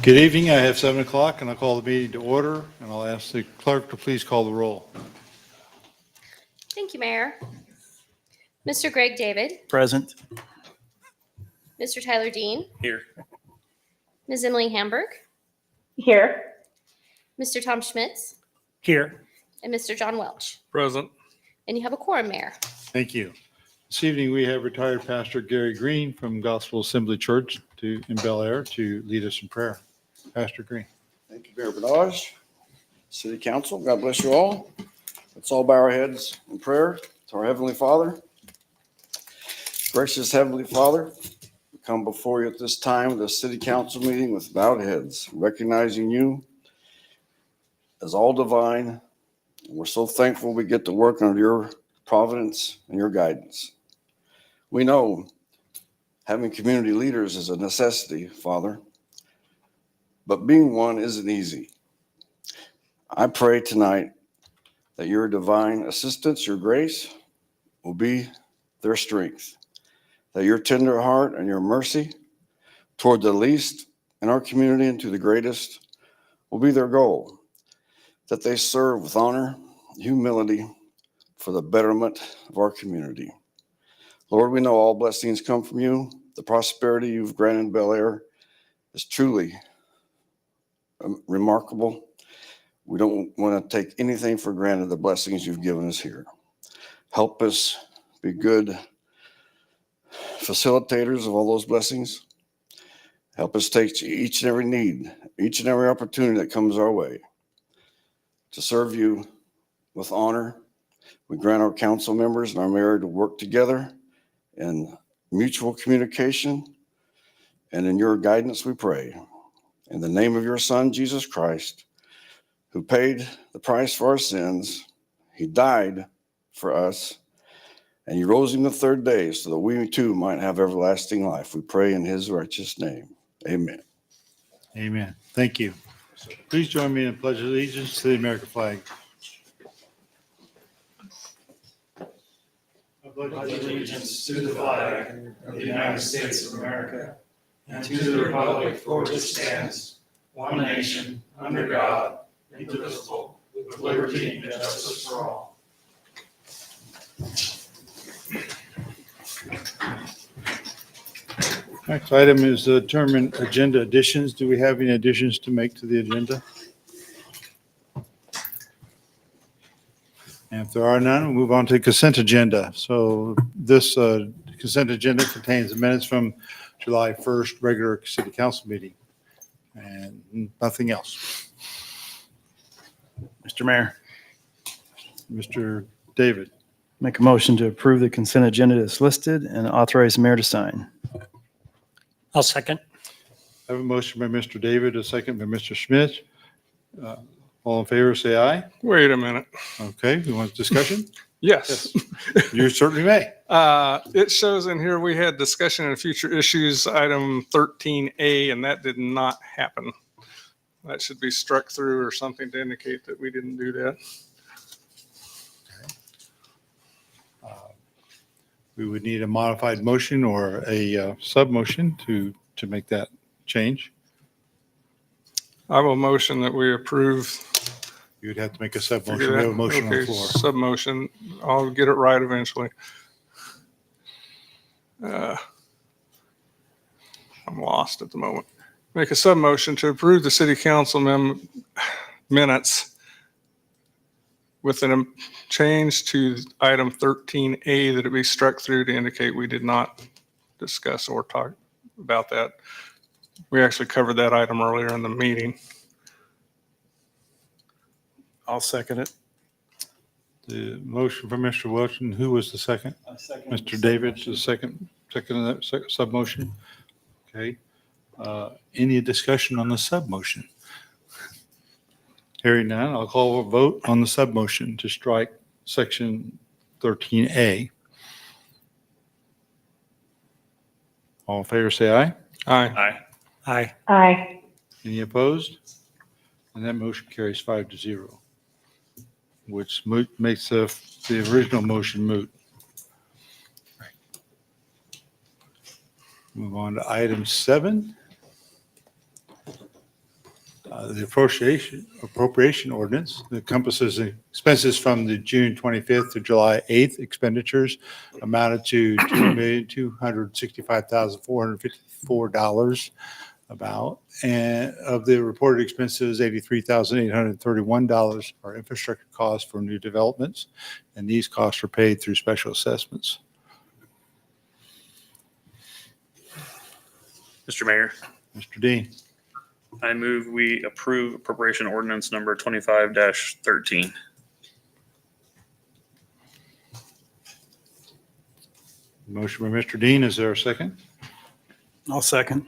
Good evening. I have 7 o'clock, and I'll call the meeting to order, and I'll ask the clerk to please call the roll. Thank you, Mayor. Mr. Greg David, Present. Mr. Tyler Dean, Here. Ms. Emily Hamburg, Here. Mr. Tom Schmitz, Here. and Mr. John Welch. Present. And you have a quorum, Mayor. Thank you. This evening, we have retired Pastor Gary Green from Gospel Assembly Church in Bel Aire to lead us in prayer. Pastor Green. Thank you, Mayor Benage, City Council. God bless you all. Let's all bow our heads in prayer to our Heavenly Father. Gracious Heavenly Father, we come before you at this time of the City Council meeting with bowed heads, recognizing you as all divine. And we're so thankful we get to work under your providence and your guidance. We know having community leaders is a necessity, Father, but being one isn't easy. I pray tonight that your divine assistance, your grace, will be their strength, that your tender heart and your mercy toward the least in our community and to the greatest will be their goal, that they serve with honor, humility for the betterment of our community. Lord, we know all blessings come from you. The prosperity you've granted Bel Aire is truly remarkable. We don't want to take anything for granted, the blessings you've given us here. Help us be good facilitators of all those blessings. Help us take each and every need, each and every opportunity that comes our way to serve you with honor. We grant our council members and our mayor to work together in mutual communication, and in your guidance we pray. In the name of your Son, Jesus Christ, who paid the price for our sins, he died for us, and he rose him the third day so that we too might have everlasting life. We pray in his righteous name. Amen. Amen. Thank you. Please join me in pledge of allegiance to the American flag. I pledge allegiance to the flag of the United States of America and to the republic for which it stands, one nation, under God, indivisible, with liberty and justice for all. Next item is determine agenda additions. Do we have any additions to make to the agenda? And if there are none, we'll move on to consent agenda. So this consent agenda contains the minutes from July 1st regular city council meeting and nothing else. Mr. Mayor, Mr. David. make a motion to approve the consent agenda as listed and authorize the mayor to sign. I'll second. I have a motion by Mr. David, a second by Mr. Schmidt. All in favor, say aye. Wait a minute. Okay, you want discussion? Yes. You certainly may. It shows in here we had discussion in future issues, item 13A, and that did not happen. That should be struck through or something to indicate that we didn't do that. We would need a modified motion or a sub-motion to make that change. I will motion that we approve. You would have to make a sub-motion. We have a motion on the floor. Sub-motion. I'll get it right eventually. I'm lost at the moment. Make a sub-motion to approve the city council minutes with a change to item 13A that it be struck through to indicate we did not discuss or talk about that. We actually covered that item earlier in the meeting. I'll second it. The motion from Mr. Wilson, who was the second? Mr. David, the second of that sub-motion. Okay. Any discussion on the sub-motion? Hearing none, I'll call a vote on the sub-motion to strike section 13A. All in favor, say aye. Aye. Aye. Aye. Any opposed? And that motion carries 5-0, which makes the original motion moot. Move on to item 7. The appropriation ordinance encompasses expenses from the June 25th to July 8th expenditures amounted to $2,265,454 about, and of the reported expenses, $83,831 are infrastructure costs for new developments, and these costs are paid through special assessments. Mr. Mayor, Mr. Dean, I move we approve appropriation ordinance number 25-13. motion by Mr. Dean, is there a second? I'll second.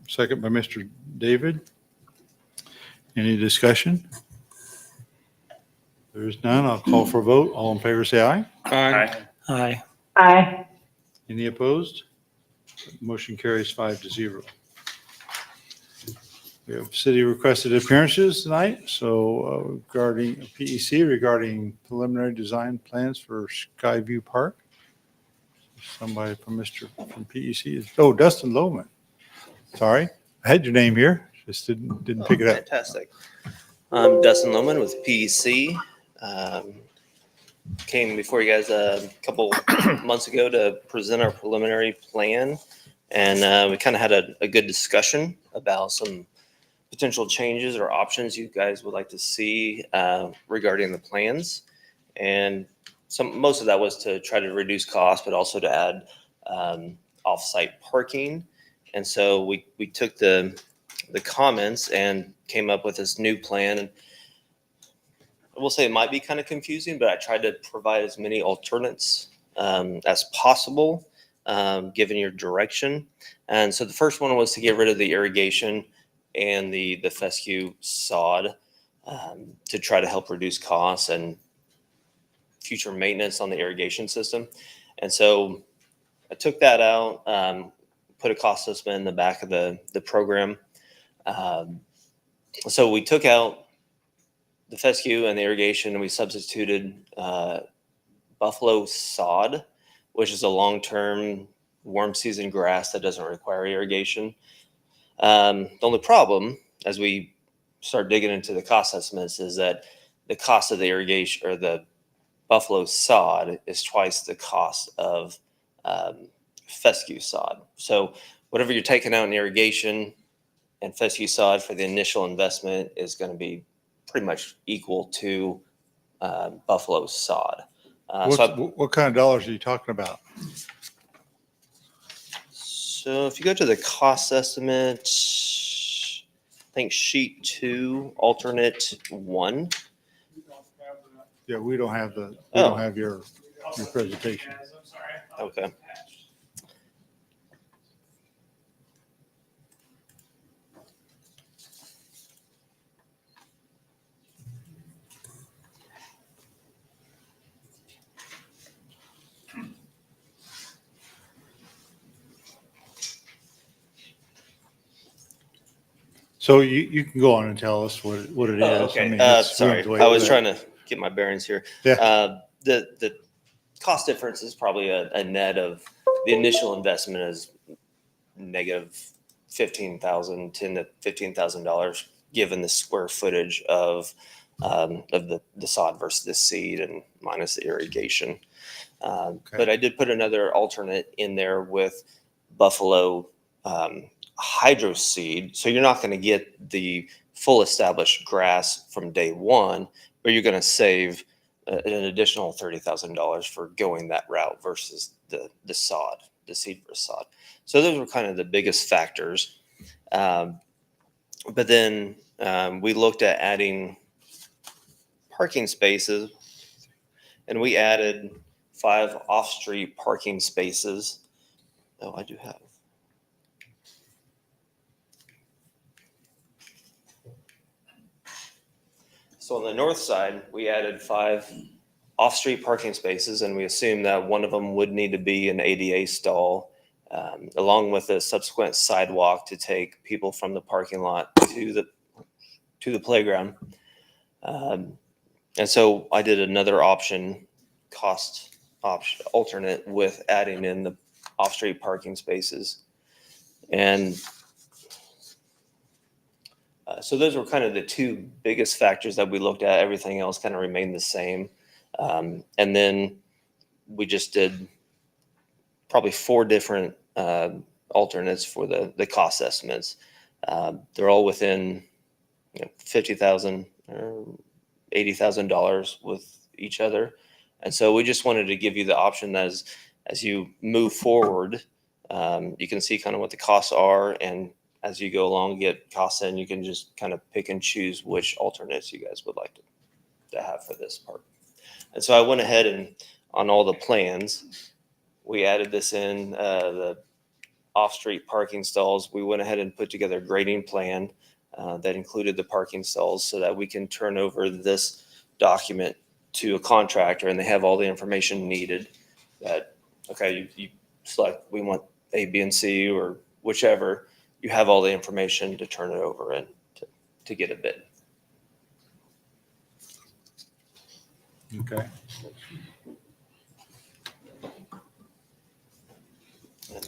Second by Mr. David. Any discussion? There is none. I'll call for a vote. All in favor, say aye. Aye. Aye. Aye. Any opposed? Motion carries 5-0. We have city requested appearances tonight. So regarding PEC, regarding preliminary design plans for Skyview Park. Somebody from PEC. Oh, Dustin Lohman. Sorry, I had your name here. Just didn't pick it up. Fantastic. I'm Dustin Lohman with PEC. Came before you guys a couple months ago to present our preliminary plan. And we kind of had a good discussion about some potential changes or options you guys would like to see regarding the plans. And most of that was to try to reduce costs, but also to add off-site parking. And so we took the comments and came up with this new plan. And I will say it might be kind of confusing, but I tried to provide as many alternates as possible, given your direction. And so the first one was to get rid of the irrigation and the fescue sod to try to help reduce costs and future maintenance on the irrigation system. And so I took that out, put a cost estimate in the back of the program. So we took out the fescue and the irrigation, and we substituted buffalo sod, which is a long-term warm season grass that doesn't require irrigation. The only problem, as we start digging into the cost estimates, is that the cost of the irrigation or the buffalo sod is twice the cost of fescue sod. So whatever you're taking out in irrigation and fescue sod for the initial investment is going to be pretty much equal to buffalo sod. What kind of dollars are you talking about? So if you go to the cost estimate, I think sheet 2, alternate 1. Yeah, we don't have your presentation. Okay. So you can go on and tell us what it is. Oh, okay. I mean, it's Sorry, the way I was that- trying to get my bearings here. Yeah. The cost difference is probably a net of the initial investment is negative $10,000 to $15,000, given the square footage of the sod versus the seed and minus the irrigation. But I did put another alternate in there with buffalo hydro seed. So you're not going to get the full established grass from day one, but you're going to save an additional $30,000 for going that route versus the sod, the seed versus sod. So those were kind of the biggest factors. But then we looked at adding parking spaces, and we added 5 off-street parking spaces. Oh, I do have. So on the north side, we added 5 off-street parking spaces, and we assumed that one of them would need to be an ADA stall, along with a subsequent sidewalk to take people from the parking lot to the playground. And so I did another cost option alternate with adding in the off-street parking spaces. And So those were kind of the two biggest factors that we looked at. Everything else kind of remained the same. And then we just did probably 4 different alternates for the cost estimates. They're all within $50,000 or $80,000 with each other. And so we just wanted to give you the option that as you move forward, you can see kind of what the costs are. And as you go along, get costs in, you can just kind of pick and choose which alternates you guys would like to have for this park. And so I went ahead and on all the plans, we added this in, the off-street parking stalls. We went ahead and put together a grading plan that included the parking stalls so that we can turn over this document to a contractor and they have all the information needed that, okay, you select, we want A, B, and C or whichever, you have all the information to turn it over and to get a bid. Okay. And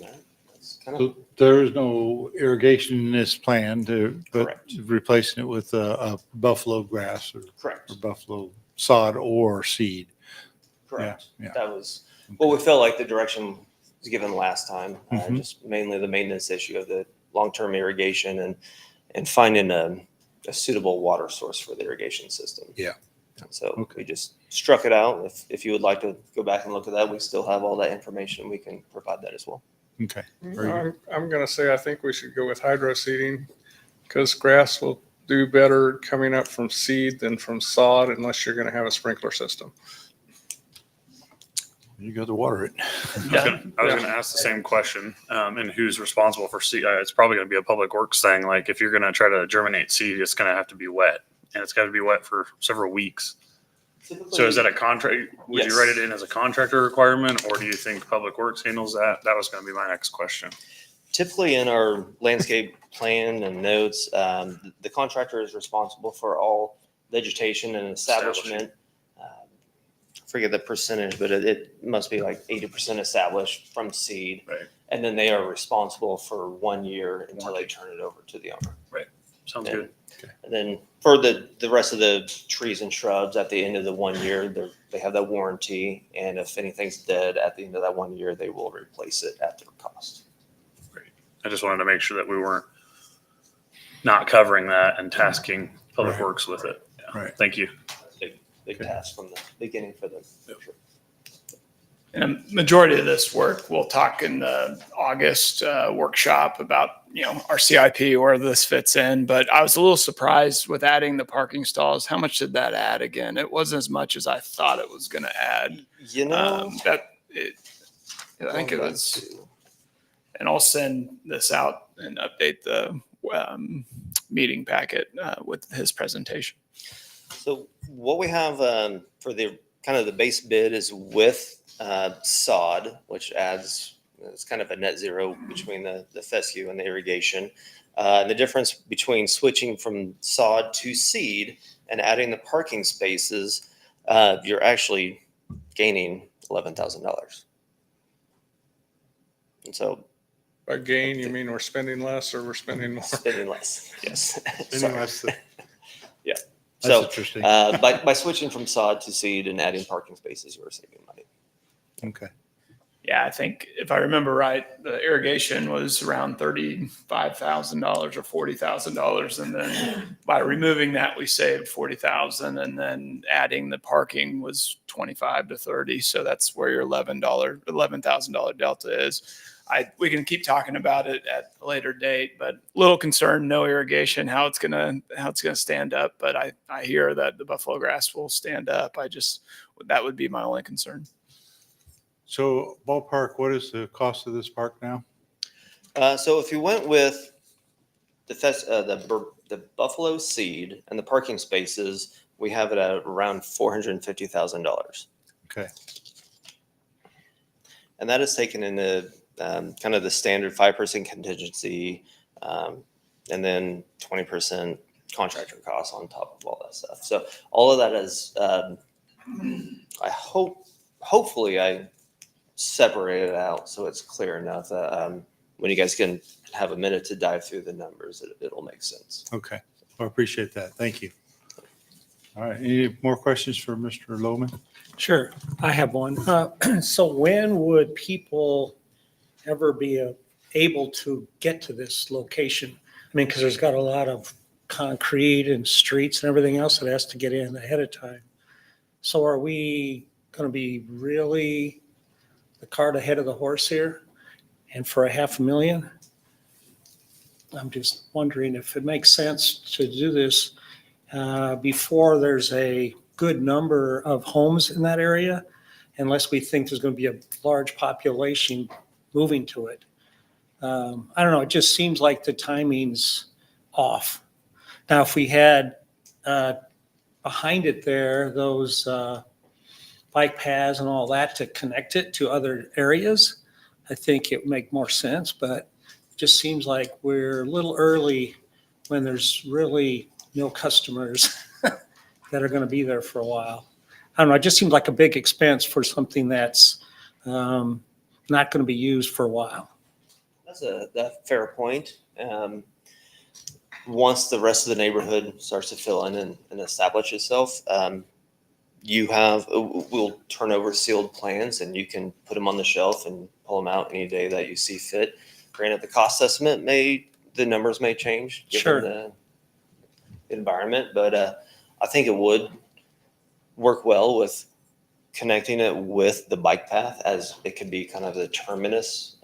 that's kind of So there is no irrigation in this plan but Correct. replacing it with a buffalo grass or correct. buffalo sod or seed. Correct. Yeah. That was what we felt like the direction was given last time. Mhm. Just mainly the maintenance issue of the long-term irrigation and finding a suitable water source for the irrigation system. Yeah. So Okay. we just struck it out. If you would like to go back and look at that, we still have all that information. We can provide that as well. Okay. Very good. I'm going to say I think we should go with hydro seeding because grass will do better coming up from seed than from sod unless you're going to have a sprinkler system. You got to water it. I was gonna ask the same question, and who's responsible for seed? It's probably gonna be a public works thing. Like if you're gonna try to germinate seed, it's gonna have to be wet, and it's got to be wet for several weeks. So is that a contract? Would you Yes. write it in as a contractor requirement, or do you think public works handles that? That was gonna be my next question. Typically in our landscape plan and notes, the contractor is responsible for all vegetation and establishment. Forget the percentage, but it must be like 80% established from seed. Right. And then they are responsible for 1 year until they turn it over to the owner. Sounds And- good. And then for the rest of the trees and shrubs, at the end of the 1 year, they have that warranty. And if anything's dead at the end of that 1 year, they will replace it at their cost. I just wanted to make sure that we weren't not covering that and tasking public Right. works with it. Yeah. Right. Thank you. Big Okay. task from the beginning for them. And a majority of this work, we'll talk in the August workshop about, our CIP, where this fits in. But I was a little surprised with adding the parking stalls. How much did that add again? It wasn't as much as I thought it was going to add. You know, I think it was, and I'll send this out and update the meeting packet with his presentation. so what we have for the kind of the base bid is with sod, which adds, it's kind of a net zero between the fescue and the irrigation. The difference between switching from sod to seed and adding the parking spaces, you're actually gaining $11,000. And so By gain, you mean we're spending less or we're spending more? spending less, yes. Anyway, that's Yeah. that's So interesting. by switching from sod to seed and adding parking spaces, you are saving money. Okay. Yeah, I think if I remember right, the irrigation was around $35,000 or $40,000, and then by removing that, we saved $40,000, and then adding the parking was $25 to $30. So that's where your $11,000 delta is. We can keep talking about it at a later date, but little concerned, no irrigation, how it's gonna stand up. But I hear that the buffalo grass will stand up. That would be my only concern. So ballpark, what is the cost of this park now? So if you went with the buffalo seed and the parking spaces, we have it at around $450,000. Okay. And that is taken into kind of the standard 5% contingency, and then 20% contractor costs on top of all that stuff. So all of that is, hopefully I separated it out so it's clear enough that when you guys can have a minute to dive through the numbers, it'll make sense. Okay. I appreciate that. Thank you. All right. Any more questions for Mr. Lohman? Sure, I have one. So when would people ever be able to get to this location? I mean, because there's got a lot of concrete and streets and everything else that has to get in ahead of time. So are we going to be really the cart ahead of the horse here? And for $500,000? I'm just wondering if it makes sense to do this before there's a good number of homes in that area, unless we think there's going to be a large population moving to it. I don't know, it just seems like the timing's off. Now, if we had behind it there, those bike paths and all that to connect it to other areas, I think it would make more sense, but it just seems like we're a little early when there's really no customers that are going to be there for a while. I don't know, it just seems like a big expense for something that's not going to be used for a while. That's a fair point. Once the rest of the neighborhood starts to fill in and establish itself, we'll turn over sealed plans and you can put them on the shelf and pull them out any day that you see fit. Granted, the cost estimate the numbers may change Sure. given the environment, but I think it would work well with connecting it with the bike path, as it could be kind of the terminus,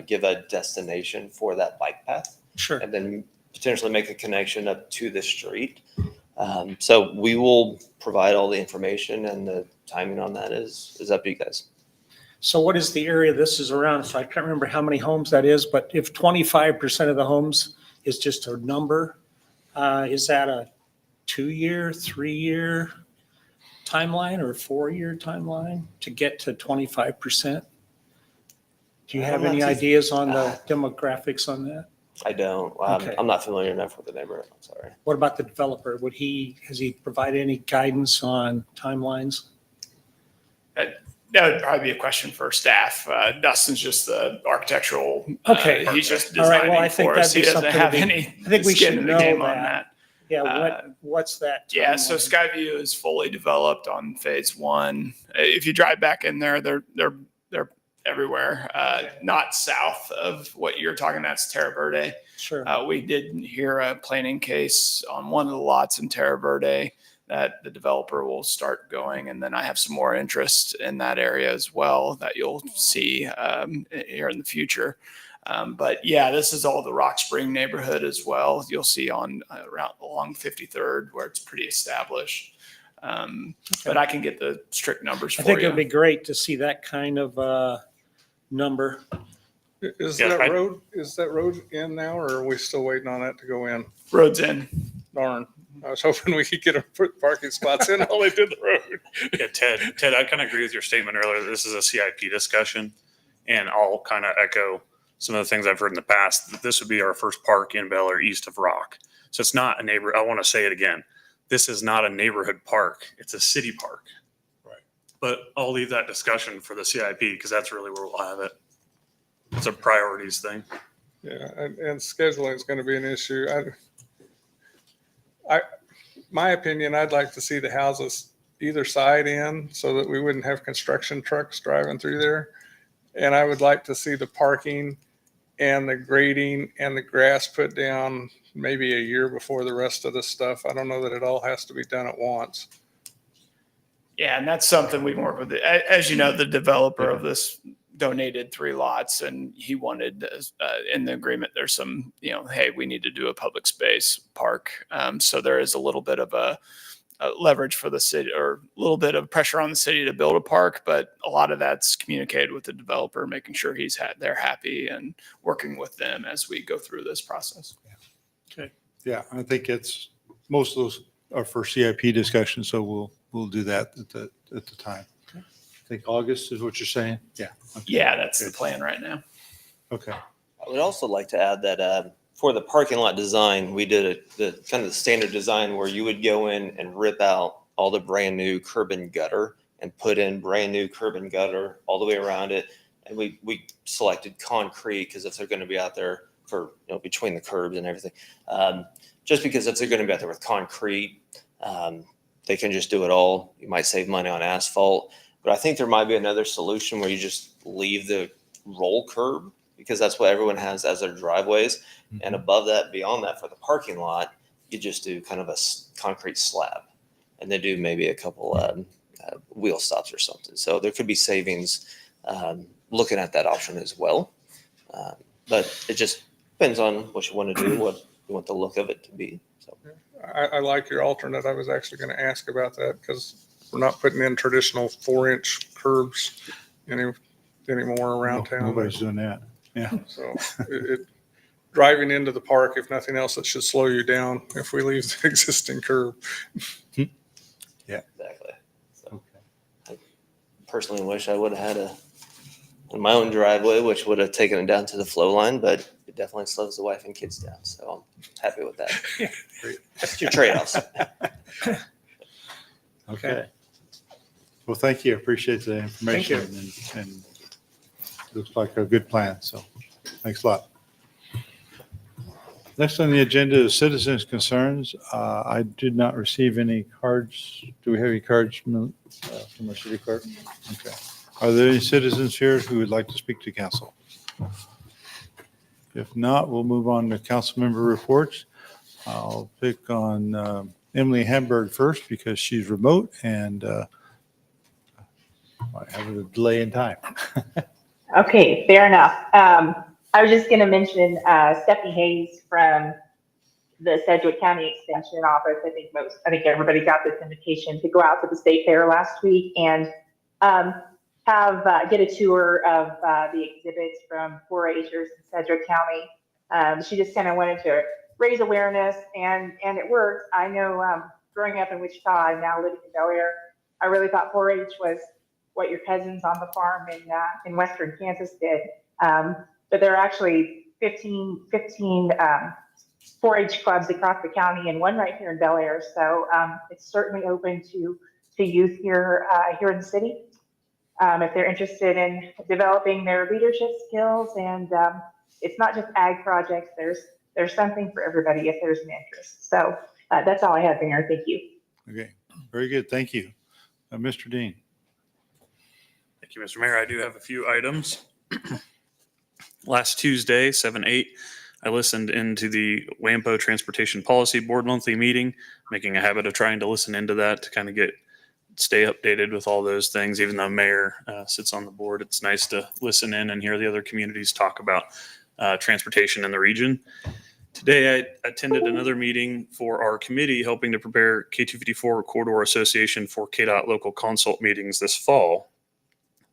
give a destination for that bike path, Sure. and then potentially make a connection up to the street. So we will provide all the information, and the timing on that is up to you guys. So what is the area this is around? So I can't remember how many homes that is, but if 25% of the homes is just a number, is that a 2-year, 3-year timeline or 4-year timeline to get to 25%? Do you have I'm not any too- ideas on the demographics on that? I don't. Okay. I'm not familiar enough with the neighborhood. I'm sorry. What about the developer? Has he provided any guidance on timelines? That would probably be a question for staff. Dustin's just the architectural. Okay. He's just All right, well, I designing think for us. that'd be He doesn't something have to be- any I think we skin should in the know game on that. that. Yeah, what's that? Yeah, so timeline? Skyview is fully developed on phase 1. If you drive back in there, they're everywhere. Not south of what you're talking. That's Terra Verde. Sure. We did hear a planning case on one of the lots in Terra Verde that the developer will start going. And then I have some more interest in that area as well that you'll see here in the future. But yeah, this is all the Rock Spring neighborhood as well. You'll see on around along 53rd where it's pretty established. But I can get the strict numbers for I think you. it'd be great to see that kind of number. Is Yeah, that road in now, or are we still waiting on that to go in? Roads in. Darn. I was hoping we could get them put parking spots in while they did the road. Yeah, Ted, I kind of agree with your statement earlier. This is a CIP discussion, and I'll kind of echo some of the things I've heard in the past. That this would be our first park in Bel Aire east of Rock. So it's not a neighbor. I want to say it again. This is not a neighborhood park. It's a city park. Right. But I'll leave that discussion for the CIP because that's really where we'll have it. It's a priorities thing. Yeah, and scheduling is going to be an issue. My opinion, I'd like to see the houses either side in so that we wouldn't have construction trucks driving through there. And I would like to see the parking and the grading and the grass put down maybe a year before the rest of the stuff. I don't know that it all has to be done at once. Yeah, and that's something we can work with. As you know, the developer of this donated 3 lots, and he wanted in the agreement there's some, hey, we need to do a public space park. So there is a little bit of a leverage for the city, or a little bit of pressure on the city to build a park, but a lot of that's communicated with the developer, making sure they're happy and working with them as we go through this process. Yeah, I think most of those are for CIP discussions, so we'll do that at the time. Okay. I think August is what you're saying? Yeah. Okay. Yeah, that's the Good. plan right now. Okay. I would also like to add that for the parking lot design, we did the kind of the standard design where you would go in and rip out all the brand new curb and gutter and put in brand new curb and gutter all the way around it. And we selected concrete because if they're going to be out there for, between the curbs and everything. Just because if they're going to be out there with concrete, they can just do it all. You might save money on asphalt, but I think there might be another solution where you just leave the roll curb, because that's what everyone has as their driveways. And above that, beyond that, for the parking lot, you just do kind of a concrete slab, and then do maybe a couple wheel stops or something. So there could be savings looking at that option as well. But it just depends on what you want to do, what you want the look of it to be. So I like your alternate. I was actually going to ask about that because we're not putting in traditional 4-inch curbs anymore around town. Nobody's doing that. Yeah. So driving into the park, if nothing else, it should slow you down if we leave the existing curb. exactly. So Okay. I personally wish I would have had my own driveway, which would have taken it down to the flow line, but it definitely slows the wife and kids down. So I'm happy with that. That's your trade-offs. Okay. Well, thank you. Appreciate the information. And looks like a good plan. So thanks a lot. Next on the agenda is citizens' concerns. I did not receive any cards. Do we have any cards from our city clerk? Okay. Are there any citizens here who would like to speak to council? If not, we'll move on to council member reports. I'll pick on Emily Hamburg first because she's remote and might have a delay in time. Okay, fair enough. I was just going to mention Stephanie Hayes from the Sedgwick County Extension Office. I think everybody got this invitation to go out to the state fair last week and get a tour of the exhibits from 4-H'ers in Sedgwick County. She just kind of wanted to raise awareness, and it worked. I know growing up in Wichita, I'm now living in Bel Aire, I really thought 4-H was what your cousins on the farm in western Kansas did. But there are actually 15 4-H clubs across the county and one right here in Bel Aire. So it's certainly open to youth here in the city. If they're interested in developing their leadership skills, and it's not just ag projects, there's something for everybody if there's an interest. So that's all I have there. Thank you. Okay, very good. Thank you. Mr. Dean. Thank you, Mr. Mayor. I do have a few items. Last Tuesday, 7/8, I listened into the WAMPO Transportation Policy Board monthly meeting, making a habit of trying to listen into that to kind of stay updated with all those things. Even though Mayor sits on the board, it's nice to listen in and hear the other communities talk about transportation in the region. Today, I attended another meeting for our committee helping to prepare K254 Corridor Association for KDOT local consult meetings this fall.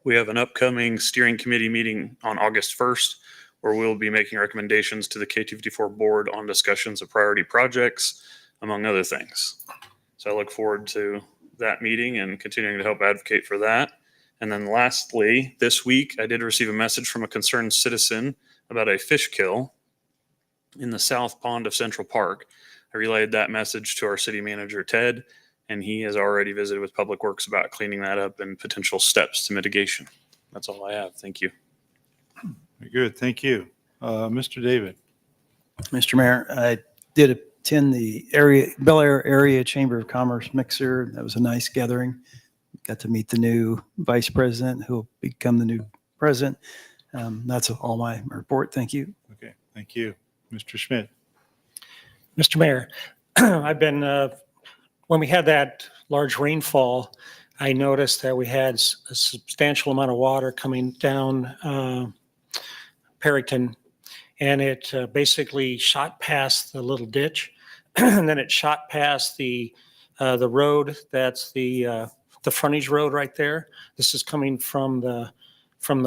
We have an upcoming steering committee meeting on August 1st, where we'll be making recommendations to the K254 board on discussions of priority projects, among other things. So I look forward to that meeting and continuing to help advocate for that. And then lastly, this week, I did receive a message from a concerned citizen about a fish kill in the south pond of Central Park. I relayed that message to our city manager, Ted, and he has already visited with Public Works about cleaning that up and potential steps to mitigation. That's all I have. Thank you. Very good. Thank you. Mr. David. Mr. Mayor, I did attend the Bel Aire Area Chamber of Commerce mixer. That was a nice gathering. Got to meet the new vice president who will become the new president. That's all my report. Thank you. Okay. Thank you. Mr. Schmidt. Mr. Mayor, I've been, when we had that large rainfall, I noticed that we had a substantial amount of water coming down Perryton, and it basically shot past the little ditch, and then it shot past the road. That's the frontage road right there. This is coming from the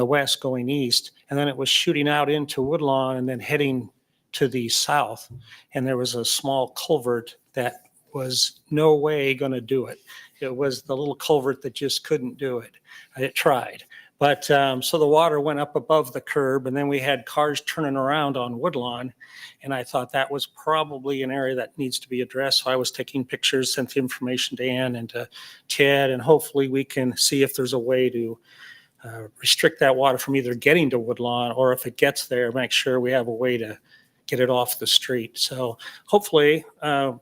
west going east, and then it was shooting out into Woodlawn and then heading to the south. And there was a small culvert that was no way going to do it. It was the little culvert that just couldn't do it. It tried. But so the water went up above the curb, and then we had cars turning around on Woodlawn. And I thought that was probably an area that needs to be addressed. So I was taking pictures, sent the information to Ann and to Ted, and hopefully we can see if there's a way to restrict that water from either getting to Woodlawn, or if it gets there, make sure we have a way to get it off the street. So hopefully, there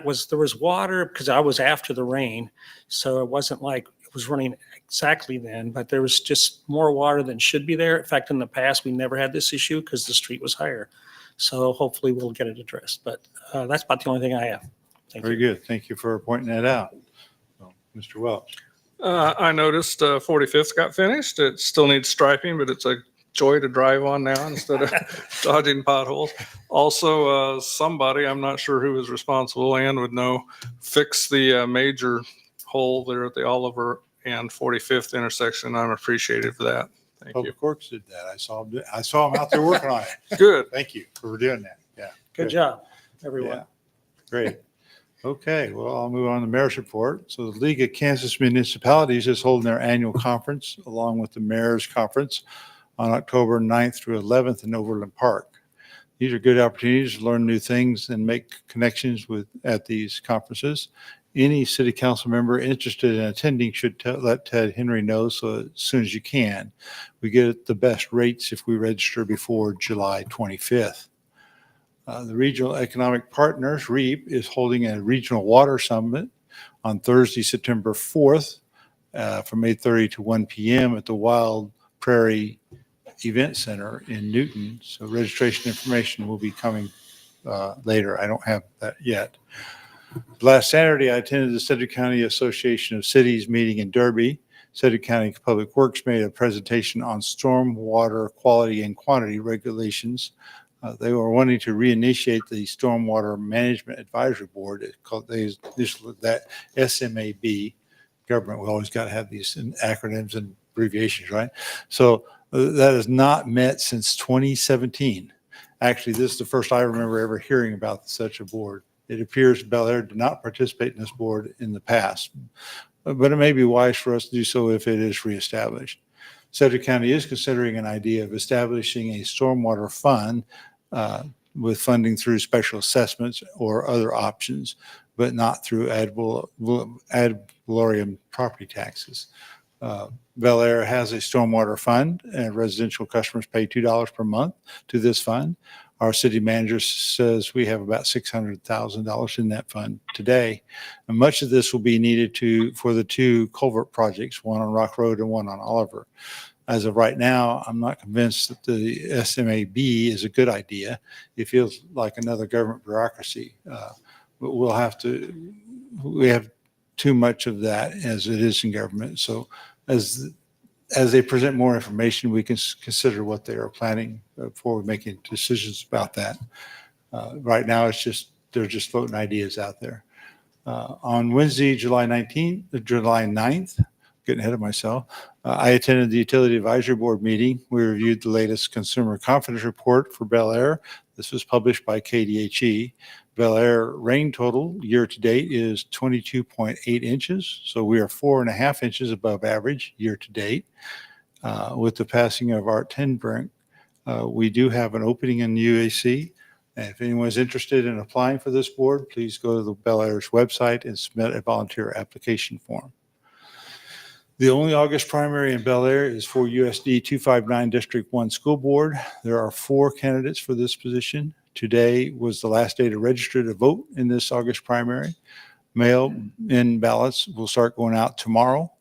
was water because I was after the rain. So it wasn't like it was running exactly then, but there was just more water than should be there. In fact, in the past, we never had this issue because the street was higher. So hopefully we'll get it addressed, but that's about the only thing I have. Thank Very you. good. Thank you for pointing that out. So, Mr. Welch. I noticed 45th got finished. It still needs striping, but it's a joy to drive on now instead of dodging potholes. Also, somebody, I'm not sure who was responsible, Ann would know, fixed the major hole there at the Oliver and 45th intersection. I'm appreciative for that. Thank you. Public Works did that. I saw them out there working on it. Good. Thank you for doing that. Yeah. Good job, everyone. Yeah. Great. Okay, well, I'll move on to the mayor's report. So the League of Kansas Municipalities is holding their annual conference along with the mayor's conference on October 9th through 11th in Overland Park. These are good opportunities to learn new things and make connections at these conferences. Any city council member interested in attending should let Ted Henry know so as soon as you can. We get the best rates if we register before July 25th. The Regional Economic Partners, REAP, is holding a regional water summit on Thursday, September 4th from 8:30 to 1 p.m. at the Wild Prairie Event Center in Newton. So registration information will be coming later. I don't have that yet. Last Saturday, I attended the Sedgwick County Association of Cities meeting in Derby. Sedgwick County Public Works made a presentation on stormwater quality and quantity regulations. They were wanting to reinitiate the Stormwater Management Advisory Board. It's called that SMAB. Government, we always got to have these acronyms and abbreviations, right? So that has not met since 2017. Actually, this is the first I remember ever hearing about such a board. It appears Bel Aire did not participate in this board in the past, but it may be wise for us to do so if it is reestablished. Sedgwick County is considering an idea of establishing a stormwater fund with funding through special assessments or other options, but not through ad valorem property taxes. Bel Aire has a stormwater fund, and residential customers pay $2 per month to this fund. Our city manager says we have about $600,000 in that fund today. And much of this will be needed for the two culvert projects, one on Rock Road and one on Oliver. As of right now, I'm not convinced that the SMAB is a good idea. It feels like another government bureaucracy. But we have too much of that as it is in government. So as they present more information, we can consider what they are planning before we making decisions about that. Right now, they're just floating ideas out there. On Wednesday, July 9th, getting ahead of myself, I attended the Utility Advisory Board meeting. We reviewed the latest Consumer Confidence Report for Bel Aire. This was published by KDHE. Bel Aire rain total year to date is 22.8 inches. So we are 4.5 inches above average year to date. With the passing of Art Tenbrink, we do have an opening in UAC. And if anyone's interested in applying for this board, please go to the Bel Aire's website and submit a volunteer application form. The only August primary in Bel Aire is for USD 259 District 1 School Board. There are 4 candidates for this position. Today was the last day to register to vote in this August primary. Mail-in ballots will start going out tomorrow.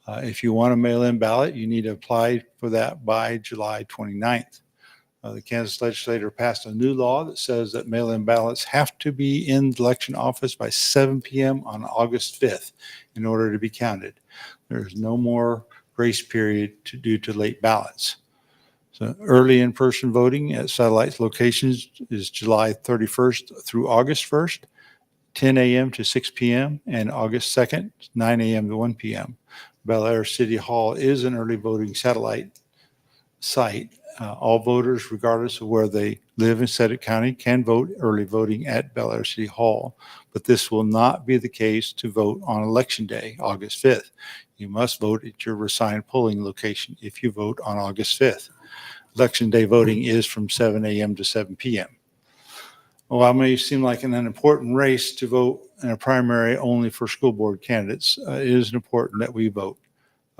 If you want a mail-in ballot, you need to apply for that by July 29th. The Kansas legislature passed a new law that says that mail-in ballots have to be in the election office by 7 p.m. on August 5th in order to be counted. There's no more grace period due to late ballots. So early in-person voting at satellite locations is July 31st through August 1st, 10 a.m. to 6 p.m., and August 2nd, 9 a.m. to 1 p.m. Bel Aire City Hall is an early voting satellite site. All voters, regardless of where they live in Sedgwick County, can vote early voting at Bel Aire City Hall, but this will not be the case to vote on Election Day, August 5th. You must vote at your assigned polling location if you vote on August 5th. Election Day voting is from 7 a.m. to 7 p.m. While it may seem like an unimportant race to vote in a primary only for school board candidates, it is important that we vote.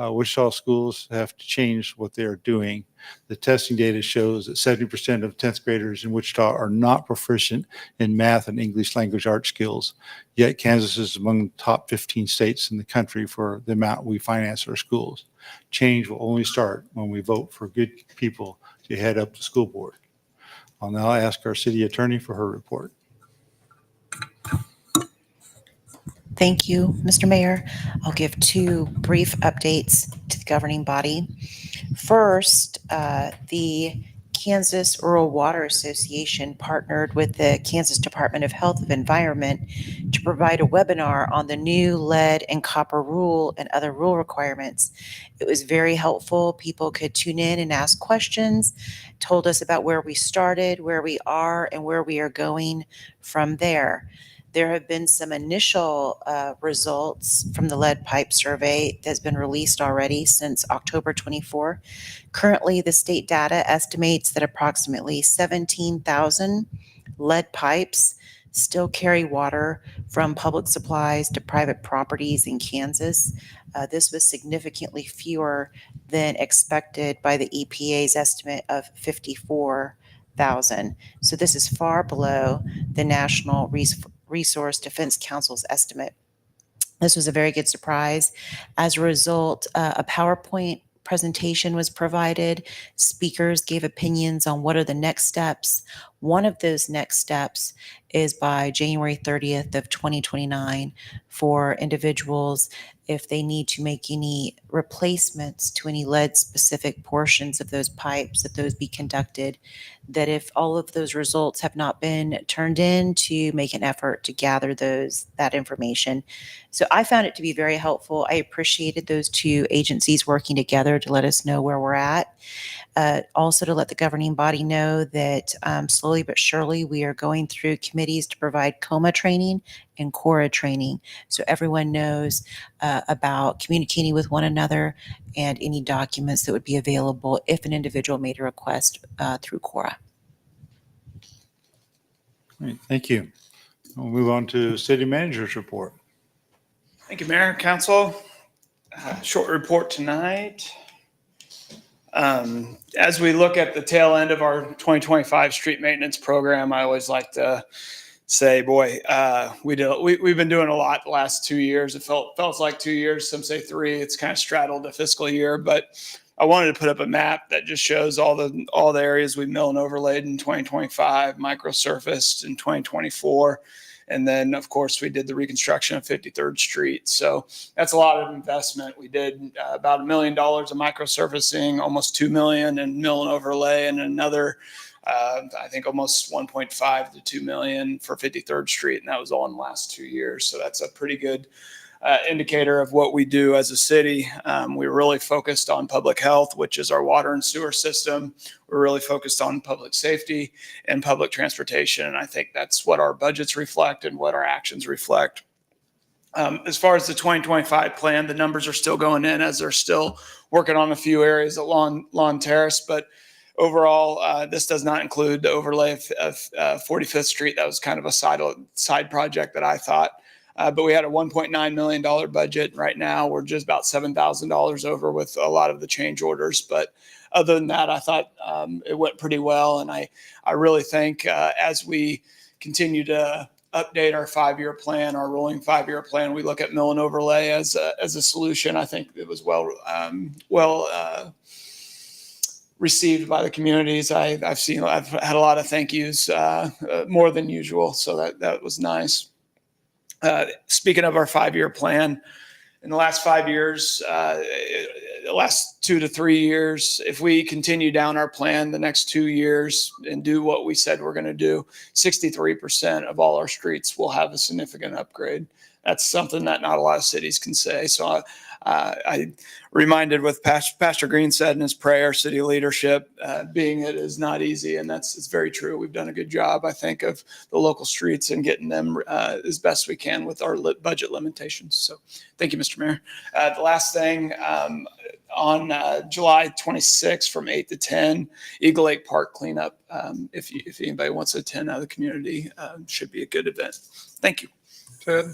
Wichita schools have to change what they are doing. The testing data shows that 70% of 10th graders in Wichita are not proficient in math and English language art skills. Yet Kansas is among the top 15 states in the country for the amount we finance our schools. Change will only start when we vote for good people to head up the school board. I'll now ask our city attorney for her report. Thank you, Mr. Mayor. I'll give two brief updates to the governing body. First, the Kansas Rural Water Association partnered with the Kansas Department of Health and Environment to provide a webinar on the new lead and copper rule and other rule requirements. It was very helpful. People could tune in and ask questions, told us about where we started, where we are, and where we are going from there. There have been some initial results from the lead pipe survey that's been released already since October 24. Currently, the state data estimates that approximately 17,000 lead pipes still carry water from public supplies to private properties in Kansas. This was significantly fewer than expected by the EPA's estimate of 54,000. So this is far below the National Resource Defense Council's estimate. This was a very good surprise. As a result, a PowerPoint presentation was provided. Speakers gave opinions on what are the next steps. One of those next steps is by January 30th of 2029 for individuals, if they need to make any replacements to any lead specific portions of those pipes, that those be conducted. That if all of those results have not been turned in, to make an effort to gather that information. So I found it to be very helpful. I appreciated those two agencies working together to let us know where we're at. Also to let the governing body know that slowly but surely we are going through committees to provide COMA training and CORA training, so everyone knows about communicating with one another and any documents that would be available if an individual made a request through CORA. All right, thank you. We'll move on to city manager's report. Thank you, Mayor, Council. Short report tonight. As we look at the tail end of our 2025 street maintenance program, I always like to say, boy, we've been doing a lot the last 2 years. It felt like 2 years. Some say 3. It's kind of straddled the fiscal year, but I wanted to put up a map that just shows all the areas we milled and overlaid in 2025, microsurfaced in 2024. And then, of course, we did the reconstruction of 53rd Street. So that's a lot of investment. We did about $1 million of microsurfacing, almost $2 million in mill and overlay, and another, I think, almost 1.5 to $2 million for 53rd Street. And that was all in the last 2 years. So that's a pretty good indicator of what we do as a city. We're really focused on public health, which is our water and sewer system. We're really focused on public safety and public transportation. And I think that's what our budgets reflect and what our actions reflect. As far as the 2025 plan, the numbers are still going in as they're still working on a few areas at Lawn Terrace. But overall, this does not include the overlay of 45th Street. That was kind of a side project that I thought. But we had a $1.9 million budget. Right now, we're just about $7,000 over with a lot of the change orders. But other than that, I thought it went pretty well. And I really think as we continue to update our 5-year plan, our rolling 5-year plan, we look at mill and overlay as a solution. I think it was well received by the communities. I've had a lot of thank yous, more than usual. So that was nice. Speaking of our 5-year plan, in the last 5 years, the last 2 to 3 years, if we continue down our plan the next 2 years and do what we said we're going to do, 63% of all our streets will have a significant upgrade. That's something that not a lot of cities can say. So I reminded with Pastor Green said in his prayer, city leadership, being it is not easy. And it's very true. We've done a good job, I think, of the local streets and getting them as best we can with our budget limitations. So thank you, Mr. Mayor. The last thing, on July 26th from 8 to 10, Eagle Lake Park cleanup. If anybody wants to attend out of the community, should be a good event. Thank you. Ted?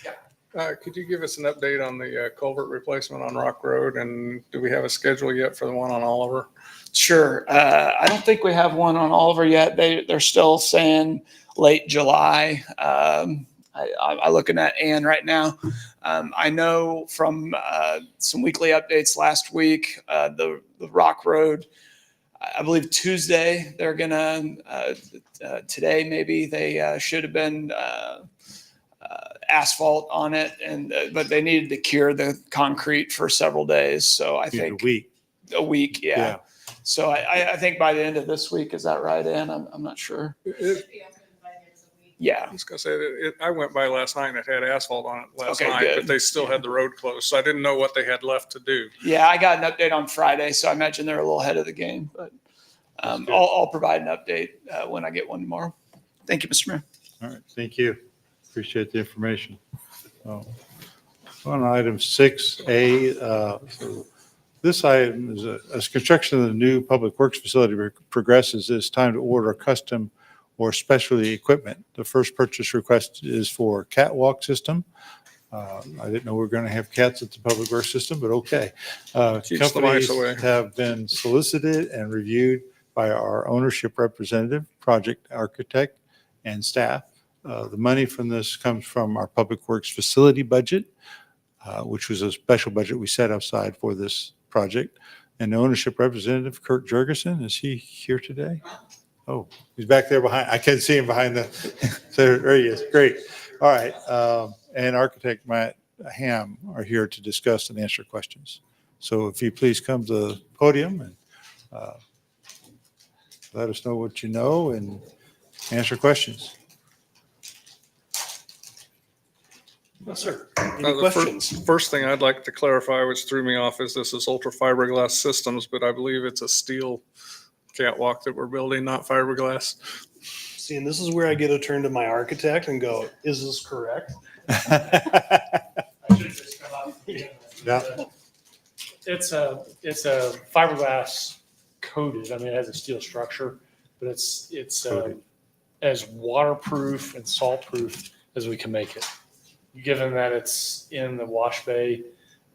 Yeah. Could you give us an update on the culvert replacement on Rock Road? And do we have a schedule yet for the one on Oliver? Sure. I don't think we have one on Oliver yet. They're still saying late July. I'm looking at Ann right now. I know from some weekly updates last week, the Rock Road, I believe Tuesday, they're gonna, today maybe, they should have been asphalt on it, and but they needed to cure the concrete for several days. So I think A week. yeah. Yeah. So I think by the end of this week, is that right, Ann? I'm not sure. Yeah. I was gonna say that I went by last night and it had asphalt on it last Okay, night, good. but they still had the road closed. So I didn't know what they had left to do. Yeah, I got an update on Friday, so I imagine they're a little ahead of the game. But That's good. I'll provide an update when I get one tomorrow. Thank you, Mr. Mayor. All right, thank you. Appreciate the information. On item 6A, so this item is as construction of the new public works facility progresses, it's time to order custom or specialty equipment. The first purchase request is for catwalk system. I didn't know we were going to have cats at the public works system, but okay. Keeps the mice Companies away. have been solicited and reviewed by our ownership representative, project architect, and staff. The money from this comes from our public works facility budget, which was a special budget we set aside for this project. And the ownership representative, Kurt Jurgensen, is he here today? Oh, he's back there behind. I can see him behind the, so there he is. Great. All right. And architect Matt Ham are here to discuss and answer questions. So if you please come to the podium and let us know what you know and answer questions. Yes, sir. The Any questions? First thing I'd like to clarify, which threw me off, is this is ultra fiberglass systems, but I believe it's a steel catwalk that we're building, not fiberglass. See, and this is where I get to turn to my architect and go, is this correct? Yeah. It's a fiberglass coated. I mean, it has a steel structure, but it's Coated. as waterproof and salt-proof as we can make it. Given that it's in the wash bay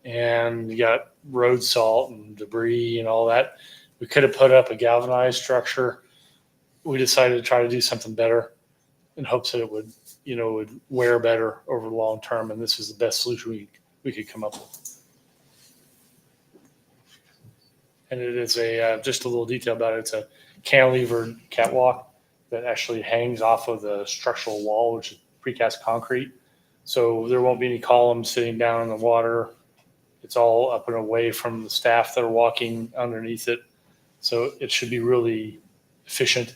and you got road salt and debris and all that, we could have put up a galvanized structure. We decided to try to do something better in hopes that it would, would wear better over the long term. And this was the best solution we could come up with. And it is just a little detail about it. It's a cantilevered catwalk that actually hangs off of the structural wall, which is precast concrete. So there won't be any columns sitting down in the water. It's all up and away from the staff that are walking underneath it. So it should be really efficient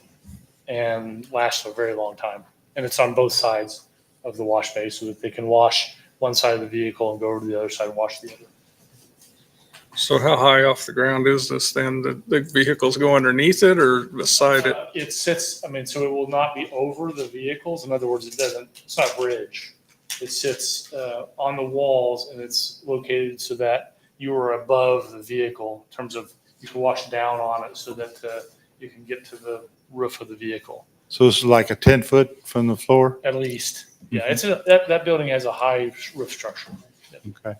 and last a very long time. And it's on both sides of the wash bay so that they can wash one side of the vehicle and go over to the other side and wash the other. So how high off the ground is this then? The vehicles go underneath it or beside it? It sits, so it will not be over the vehicles. In other words, it's not a bridge. It sits on the walls and it's located so that you are above the vehicle in terms of you can wash down on it so that you can get to the roof of the vehicle. So this is like a 10-foot from the floor? At least. Yeah, that building has a high roof structure. Okay.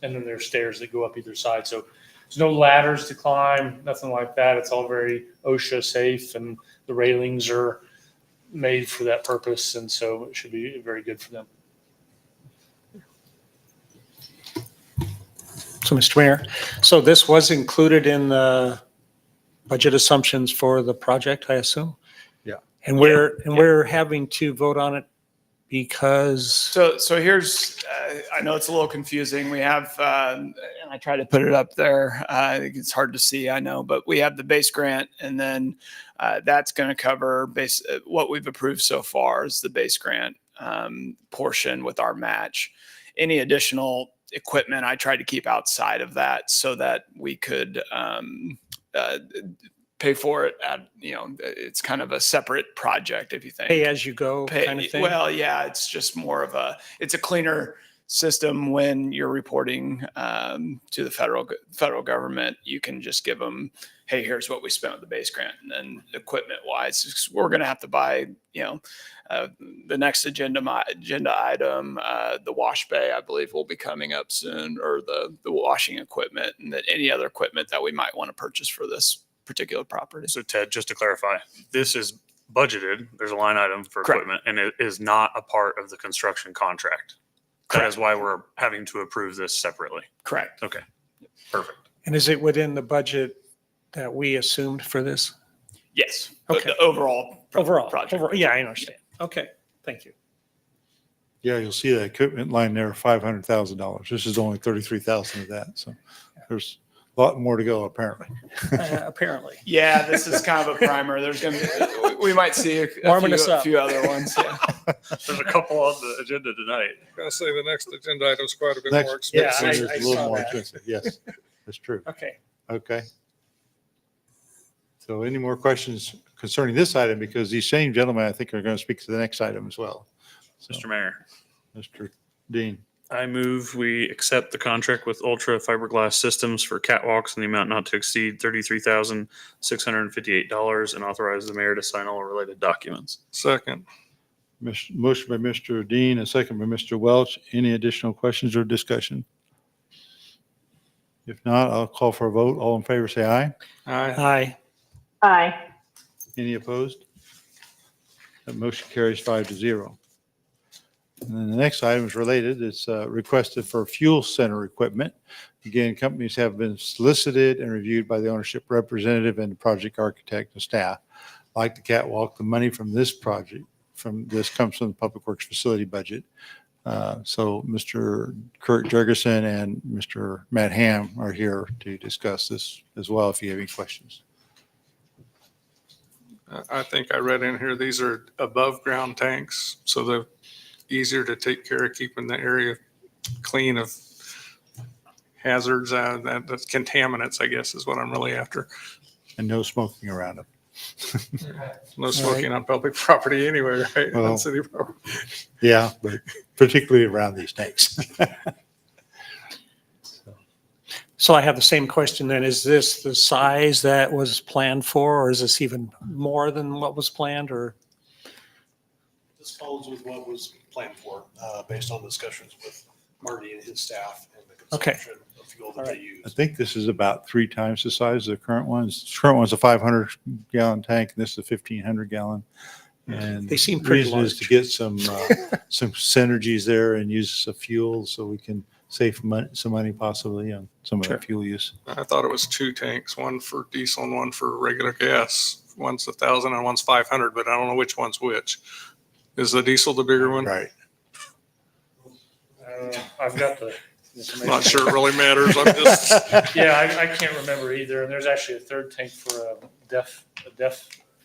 And then there's stairs that go up either side. So there's no ladders to climb, nothing like that. It's all very OSHA safe and the railings are made for that purpose. And so it should be very good for them. So, Mr. Mayor, so this was included in the budget assumptions for the project, I assume? Yeah. And we're having to vote on it because So here's, I know it's a little confusing. We have, and I try to put it up there. It's hard to see, I know, but we have the base grant and then that's going to cover what we've approved so far is the base grant portion with our match. Any additional equipment I tried to keep outside of that so that we could pay for it at, it's kind of a separate project if you think. pay as you go kind of thing? Well, yeah, it's just more of it's a cleaner system when you're reporting to the federal government. You can just give them, hey, here's what we spent with the base grant. And then equipment wise, we're going to have to buy, the next agenda item, the wash bay, I believe will be coming up soon, or the washing equipment, and that any other equipment that we might want to purchase for this particular property. So Ted, just to clarify, this is budgeted. There's a line item for Correct. equipment, and it is not a part of the construction contract. That Correct. is why we're having to approve this separately. Correct. Okay, perfect. And is it within the budget that we assumed for this? Yes. Okay. The overall project. Overall, yeah, I understand. Okay, thank you. Yeah, you'll see that equipment line there, $500,000. This is only 33,000 of that. So there's a lot more to go apparently. Apparently. Yeah, this is kind of a primer. There's going to be, we might see Warming us a up. few other ones. Yeah. There's a couple on the agenda tonight. I'm going to say the next agenda item is quite a bit Next, more next expensive. one I is a little saw more that. expensive. Yes, that's true. Okay. Okay. So any more questions concerning this item? Because these same gentlemen, I think, are going to speak to the next item as well. So, Mr. Mayor, Mr. Dean, I move we accept the contract with Ultra Fiberglass Systems for catwalks in the amount not to exceed $33,658 and authorize the mayor to sign all related documents. Second. motion by Mr. Dean, a second by Mr. Welch. Any additional questions or discussion? If not, I'll call for a vote. All in favor, say aye. Aye. Aye. Aye. Any opposed? That motion carries 5-0. And then the next item is related. It's requested for fuel center equipment. Again, companies have been solicited and reviewed by the ownership representative and the project architect and staff. Like the catwalk, the money from this project, from this comes from the Public Works facility budget. So Mr. Kurt Jurgensen and Mr. Matt Ham are here to discuss this as well if you have any questions. I think I read in here, these are above ground tanks, so they're easier to take care of keeping the area clean of hazards, that's contaminants, I guess, is what I'm really after. And no smoking around them. No smoking on public property anywhere, right? Well, On city property. Yeah, but particularly around these tanks. So I have the same question then. Is this the size that was planned for, or is this even more than what was planned, or? This follows with what was planned for, based on discussions with Marty and his staff and the Okay. consumption of fuel that they I use. think this is about 3 times the size of the current ones. The current one's a 500-gallon tank, and this is a 1,500-gallon. And They seem the pretty reason is to large. get some synergies there and use some fuel so we can save some money possibly on some of Sure. the fuel use. I thought it was 2 tanks, one for diesel and one for regular gas. One's 1,000 and one's 500, but I don't know which one's which. Is the diesel the bigger one? Right. I've got the information. Not sure it really matters. I'm just, Yeah, I can't remember either. And there's actually a third tank for a deaf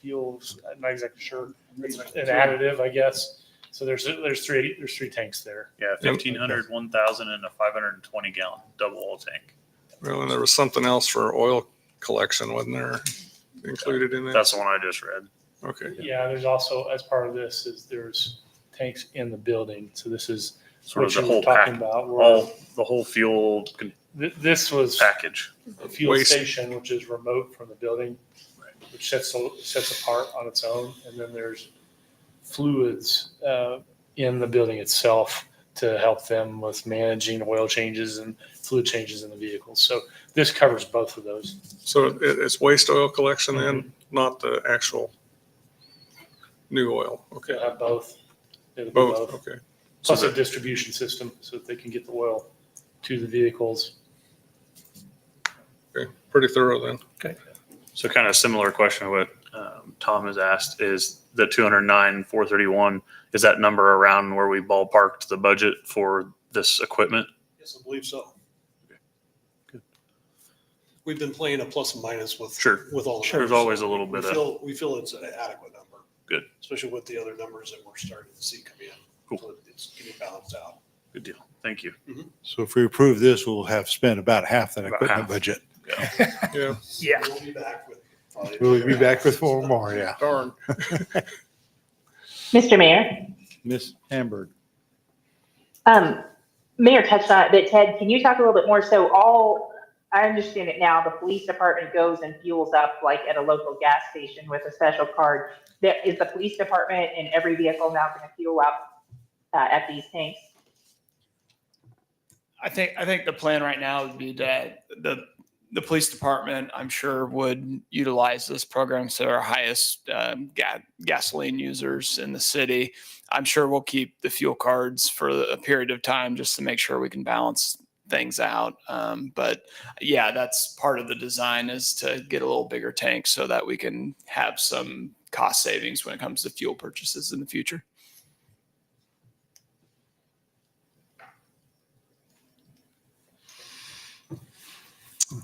fuels. I'm not exactly sure. It's an additive, I guess. So there's three tanks there. Yeah, 1,500, 1,000, and a 520 gallon double wall tank. well, and there was something else for oil collection, wasn't there, included in that? That's the one I just read. Okay. Yeah, there's also, as part of this, there's tanks in the building. So this is Sort of what the you were whole talking pack, about. where the whole fuel This was package. a fuel Waste. station, which is remote from the building, which sets apart on its own. And then there's fluids in the building itself to help them with managing oil changes and fluid changes in the vehicles. So this covers both of those. So it's waste oil collection then, not the actual new oil? Okay, They'll have both. It'll be both, okay. Plus a distribution system so that they can get the oil to the vehicles. Okay, pretty thorough then. So kind of similar question to what Tom has asked is the 209,431, is that number around where we ballparked the budget for this equipment? Yes, I believe so. We've been playing a plus and minus with, Sure. with all. the Sure. There's numbers. always a little bit of, We feel it's an adequate number. Good. Especially with the other numbers that we're starting to see come in. Cool. So it's getting balanced out. good deal. Thank you. So if we approve this, we'll have spent about half that About equipment half. budget. Yeah, Yeah. We'll be back with probably. We'll be back with 4 more, yeah. darn. Mr. Mayor, Miss Hamburg. Mayor touched on it, but Ted, can you talk a little bit more? So I understand it now, the police department goes and fuels up like at a local gas station with a special card. Is the police department in every vehicle now going to fuel up at these tanks? I think the plan right now would be that the police department, I'm sure, would utilize this program to our highest gasoline users in the city. I'm sure we'll keep the fuel cards for a period of time just to make sure we can balance things out. But yeah, that's part of the design, is to get a little bigger tank so that we can have some cost savings when it comes to fuel purchases in the future.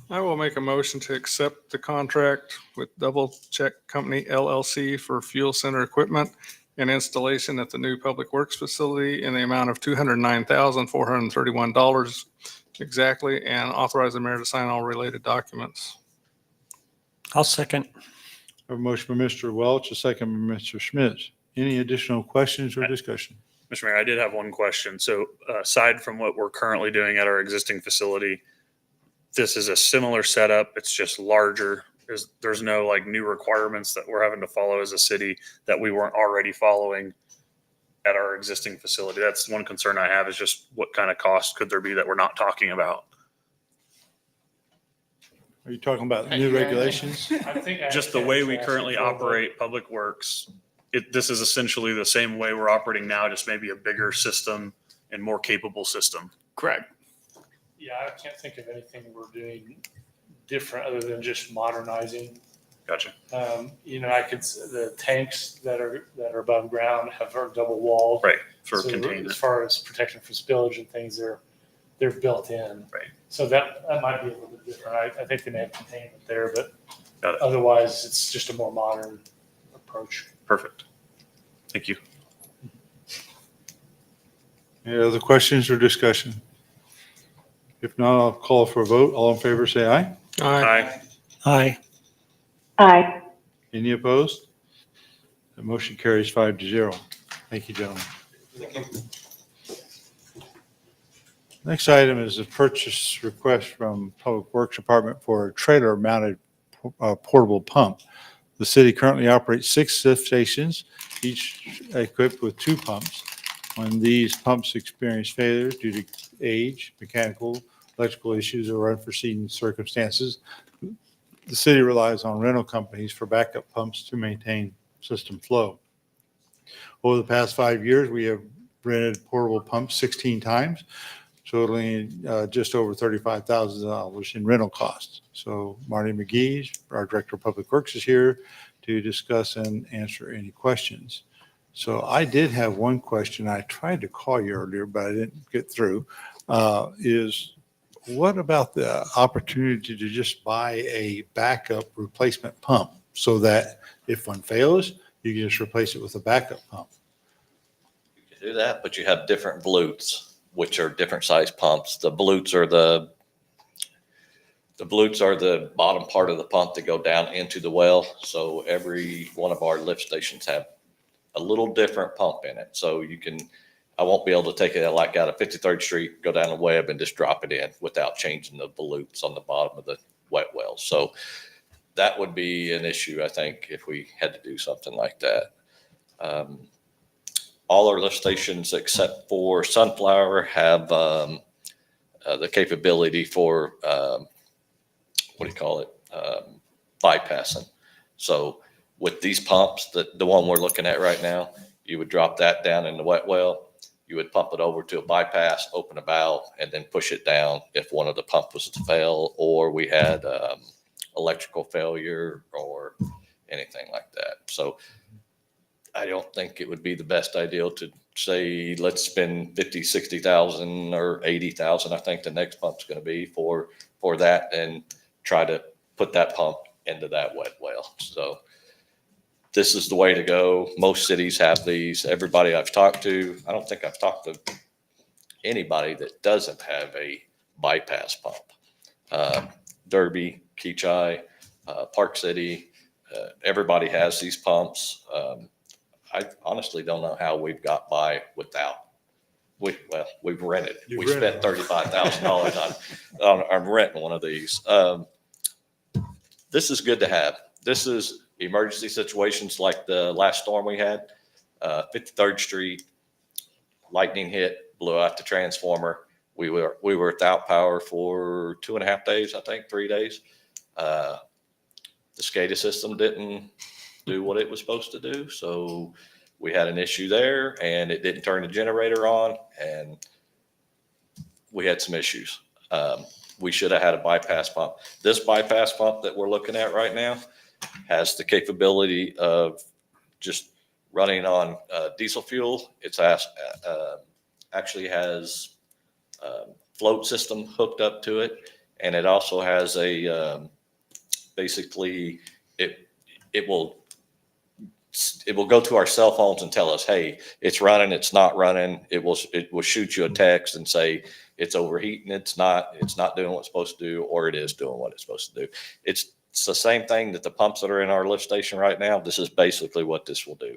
I will make a motion to accept the contract with Double Check Company LLC for fuel center equipment and installation at the new Public Works facility in the amount of $209,431 exactly, and authorize the mayor to sign all related documents. I'll second. I have a motion by Mr. Welch, a second by Mr. Schmitz. Any additional questions or discussion? Mr. Mayor, I did have one question. So aside from what we're currently doing at our existing facility, this is a similar setup. It's just larger. There's no like new requirements that we're having to follow as a city that we weren't already following at our existing facility. That's one concern I have, is just what kind of cost could there be that we're not talking about? Are you talking about new regulations? I think Just the way we currently operate Public Works, this is essentially the same way we're operating now, just maybe a bigger system and more capable system. Correct. Yeah, I can't think of anything we're doing different other than just modernizing. Gotcha. The tanks that are above ground are double walled. Right. For So containment. as far as protection from spillage and things, they're built in. Right. So that might be a little bit different. I think they may have containment there, but Got it. otherwise it's just a more modern approach. Perfect. Thank you. Any other questions or discussion? If not, I'll call for a vote. All in favor, say aye. Aye. Aye. Aye. Any opposed? The motion carries 5-0. Thank you, gentlemen. Next item is a purchase request from Public Works Department for a trailer-mounted portable pump. The city currently operates 6 lift stations, each equipped with 2 pumps. When these pumps experience failures due to age, mechanical, electrical issues, or unforeseen circumstances, the city relies on rental companies for backup pumps to maintain system flow. Over the past 5 years, we have rented portable pumps 16 times, totaling just over $35,000 in rental costs. So Marty McGee, our Director of Public Works, is here to discuss and answer any questions. So I did have one question. I tried to call you earlier, but I didn't get through. What about the opportunity to just buy a backup replacement pump so that if one fails, you can just replace it with a backup pump? You can do that, but you have different volutes, which are different size pumps. The volutes are the bottom part of the pump that go down into the well. So every one of our lift stations have a little different pump in it. So I won't be able to take it like out of 53rd Street, go down the web and just drop it in without changing the volutes on the bottom of the wet well. So that would be an issue, I think, if we had to do something like that. All our lift stations except for Sunflower have the capability for, bypassing. So with these pumps, the one we're looking at right now, you would drop that down in the wet well. You would pump it over to a bypass, open a valve, and then push it down if one of the pumps was to fail or we had electrical failure or anything like that. So I don't think it would be the best idea to say, let's spend 50, 60,000 or 80,000. I think the next pump's going to be for that, and try to put that pump into that wet well. So this is the way to go. Most cities have these. Everybody I've talked to, I don't think I've talked to anybody that doesn't have a bypass pump. Derby, Keachai, Park City, everybody has these pumps. I honestly don't know how we've got by without We've rented it. You've We rented spent $35,000 on renting one of these. This is good to have. This is emergency situations like the last storm we had, 53rd Street, lightning hit, blew out the transformer. We were without power for 2.5 days, I think, 3 days. The SCADA system didn't do what it was supposed to do. So we had an issue there and it didn't turn the generator on and we had some issues. We should have had a bypass pump. This bypass pump that we're looking at right now has the capability of just running on diesel fuel. It's actually has float system hooked up to it. And it also has a, basically it will go to our cell phones and tell us, hey, it's running, it's not running. It will shoot you a text and say it's overheating, it's not doing what it's supposed to do, or it is doing what it's supposed to do. It's the same thing that the pumps that are in our lift station right now. This is basically what this will do.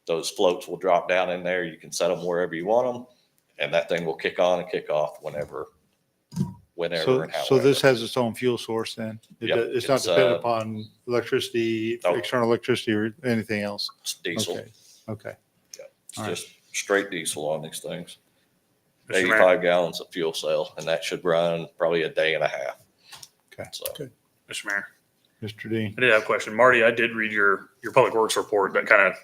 Those floats will drop down in there. You can set them wherever you want them, and that thing will kick on and kick off whenever and So however. this has its own fuel source then? Yep, It's not it's, dependent upon electricity, Nope. external electricity or anything else? It's diesel. Okay. It's All right. just straight diesel on these things. Mr. Mayor. 85 gallons of fuel cell, and that should run probably a day and a half. Okay. So Good. Mr. Mayor, Mr. Dean? I did have a question. Marty, I did read your public works report that kind of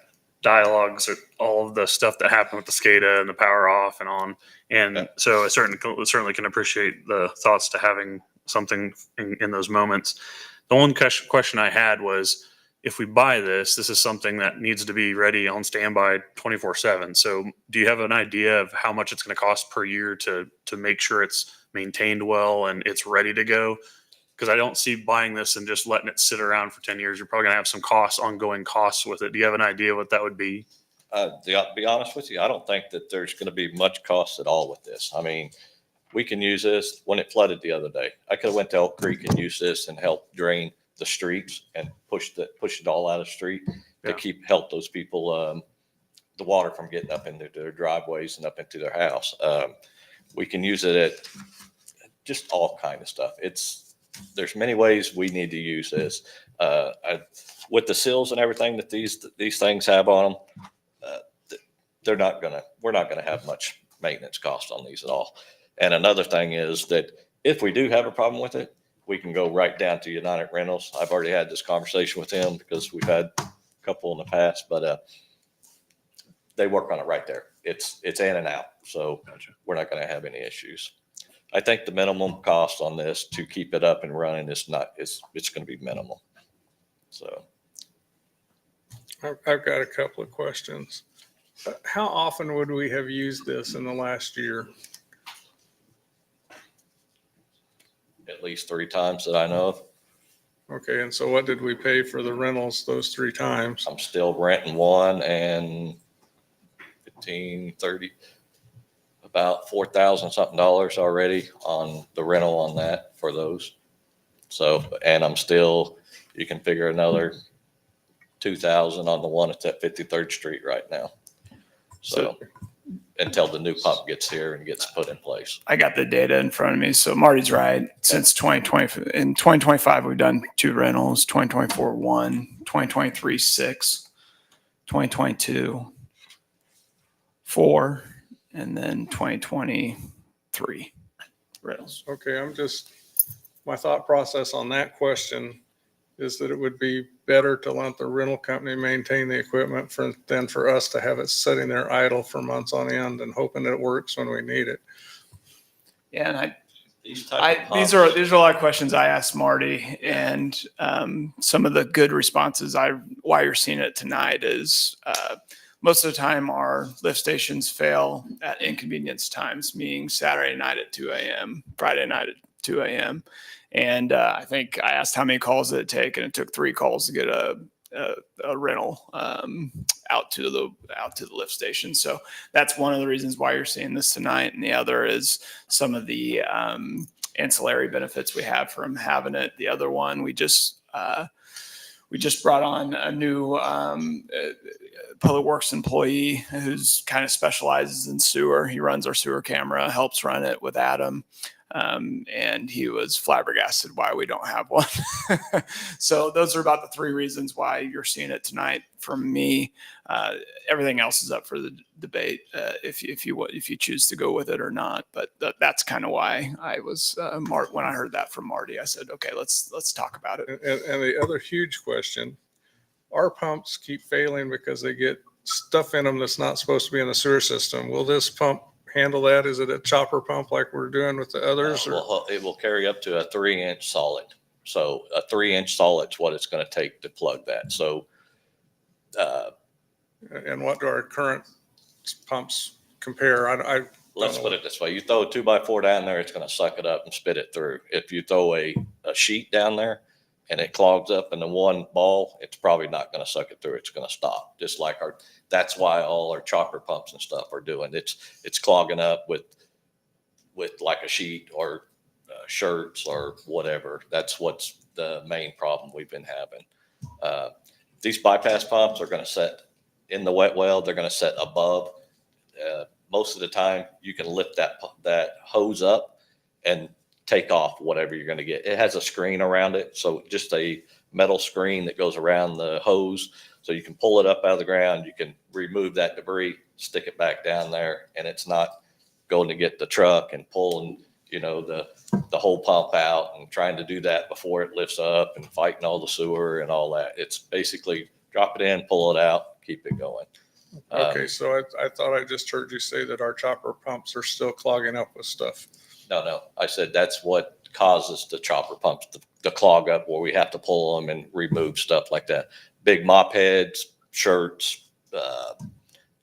dialogues all of the stuff that happened with the SCADA and the power off and on. And Yeah. so I certainly can appreciate the thoughts to having something in those moments. The one question I had was, if we buy this is something that needs to be ready on standby 24/7. So do you have an idea of how much it's going to cost per year to make sure it's maintained well and it's ready to go? Because I don't see buying this and just letting it sit around for 10 years. You're probably going to have some ongoing costs with it. Do you have an idea what that would be? to be honest with you, I don't think that there's going to be much cost at all with this. I mean, we can use this when it flooded the other day. I could have went to Elk Creek and used this and helped drain the streets and push it all out of the street Yeah. to help those people, the water from getting up into their driveways and up into their house. We can use it at just all kind of stuff. There's many ways we need to use this. With the sills and everything that these things have on them, we're not gonna have much maintenance cost on these at all. And another thing is that if we do have a problem with it, we can go right down to United Rentals. I've already had this conversation with him because we've had a couple in the past, but they work on it right there. It's in and out, so Gotcha. we're not going to have any issues. I think the minimum cost on this to keep it up and running it's going to be minimal. So I've got a couple of questions. How often would we have used this in the last year? at least 3 times that I know of. Okay, and so what did we pay for the rentals those 3 times? I'm still renting one and 15, 30, about $4,000 something already on the rental on that for those. So, and I'm still, you can figure another 2,000 on the one at that 53rd Street right now. So until the new pump gets here and gets put in place. I got the data in front of me. So Marty's right. Since 2020, in 2025, we've done 2 rentals, 2024, 1, 2023, 6, 2022, 4, and then 2023 rentals. Okay, my thought process on that question is that it would be better to let the rental company maintain the equipment than for us to have it sitting there idle for months on end and hoping that it works when we need it. Yeah, and These these are a lot of questions I asked Marty, and some of the good responses why you're seeing it tonight is most of the time our lift stations fail at inconvenience times, meaning Saturday night at 2 a.m., Friday night at 2 a.m. And I think I asked how many calls did it take, and it took 3 calls to get a rental out to the lift station. So that's one of the reasons why you're seeing this tonight. And the other is some of the ancillary benefits we have from having it. The other one, we just we just brought on a new public works employee who's kind of specializes in sewer. He runs our sewer camera, helps run it with Adam. And he was flabbergasted why we don't have one. So those are about the three reasons why you're seeing it tonight from me. Everything else is up for the debate if you choose to go with it or not. But that's kind of why I was when I heard that from Marty, I said, okay, let's talk about it. And the other huge question, our pumps keep failing because they get stuff in them that's not supposed to be in the sewer system. Will this pump handle that? Is it a chopper pump like we're doing with the others? Well, it will carry up to a 3-inch solid. So a 3-inch solid is what it's going to take to plug that. So, and what do our current pumps compare? let's put it this way. You throw a 2x4 down there, it's going to suck it up and spit it through. If you throw a sheet down there and it clogs up in the one ball, it's probably not going to suck it through. It's going to stop. Just like that's why all our chopper pumps and stuff are doing. It's clogging up with like a sheet or shirts or whatever. That's what's the main problem we've been having. These bypass pumps are going to set in the wet well. They're going to set above. Most of the time you can lift that hose up and take off whatever you're going to get. It has a screen around it. So just a metal screen that goes around the hose. So you can pull it up out of the ground. You can remove that debris, stick it back down there, and it's not going to get the truck and pulling, the whole pump out and trying to do that before it lifts up and fighting all the sewer and all that. It's basically drop it in, pull it out, keep it going. Okay, so I thought I just heard you say that our chopper pumps are still clogging up with stuff. No. I said that's what causes the chopper pumps to clog up, where we have to pull them and remove stuff like that. Big mop heads, shirts,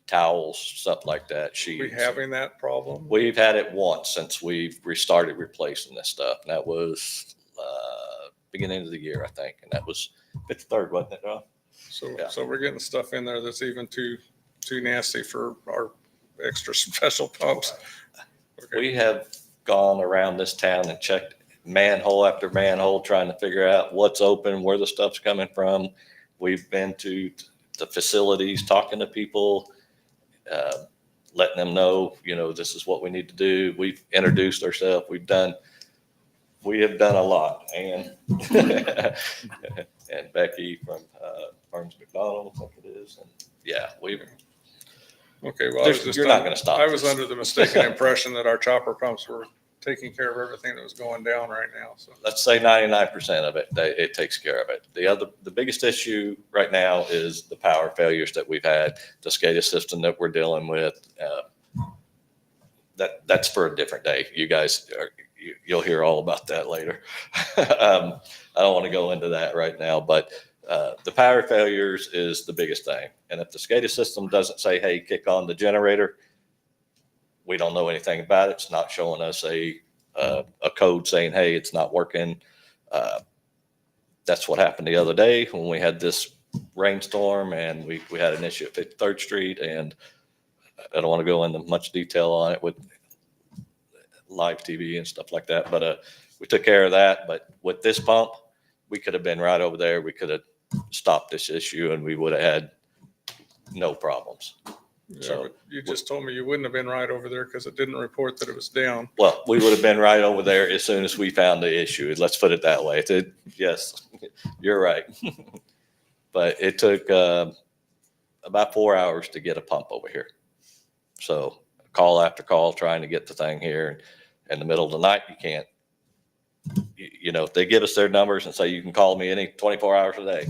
towels, stuff like that. Sheets. We having that problem? We've had it once since we've restarted replacing this stuff. And that was beginning of the year, I think. And that was 53rd, wasn't it, Ron? So we're getting stuff in there that's even too nasty for our extra special pumps. Okay. We have gone around this town and checked manhole after manhole, trying to figure out what's open, where the stuff's coming from. We've been to the facilities, talking to people, letting them know, this is what we need to do. We've introduced ourselves. We have done a lot. And and Becky from Burns McDonald, I think it is. And yeah, okay. Well, you're not going to stop. I was under the mistaken impression that our chopper pumps were taking care of everything that was going down right now. So let's say 99% of it, it takes care of it. The biggest issue right now is the power failures that we've had, the SCADA system that we're dealing with. That's for a different day. You guys you'll hear all about that later. I don't want to go into that right now, but the power failures is the biggest thing. And if the SCADA system doesn't say, hey, kick on the generator, we don't know anything about it. It's not showing us a code saying, hey, it's not working. That's what happened the other day when we had this rainstorm and we had an issue at 53rd Street. And I don't want to go into much detail on it with live TV and stuff like that. But we took care of that. But with this pump, we could have been right over there. We could have stopped this issue and we would have had no problems. yeah, So but you just told me you wouldn't have been right over there because it didn't report that it was down. well, we would have been right over there as soon as we found the issue. Let's put it that way. Yes, you're right. But it took about 4 hours to get a pump over here. So call after call trying to get the thing here. In the middle of the night, you can't. If they give us their numbers and say you can call me any 24 hours a day,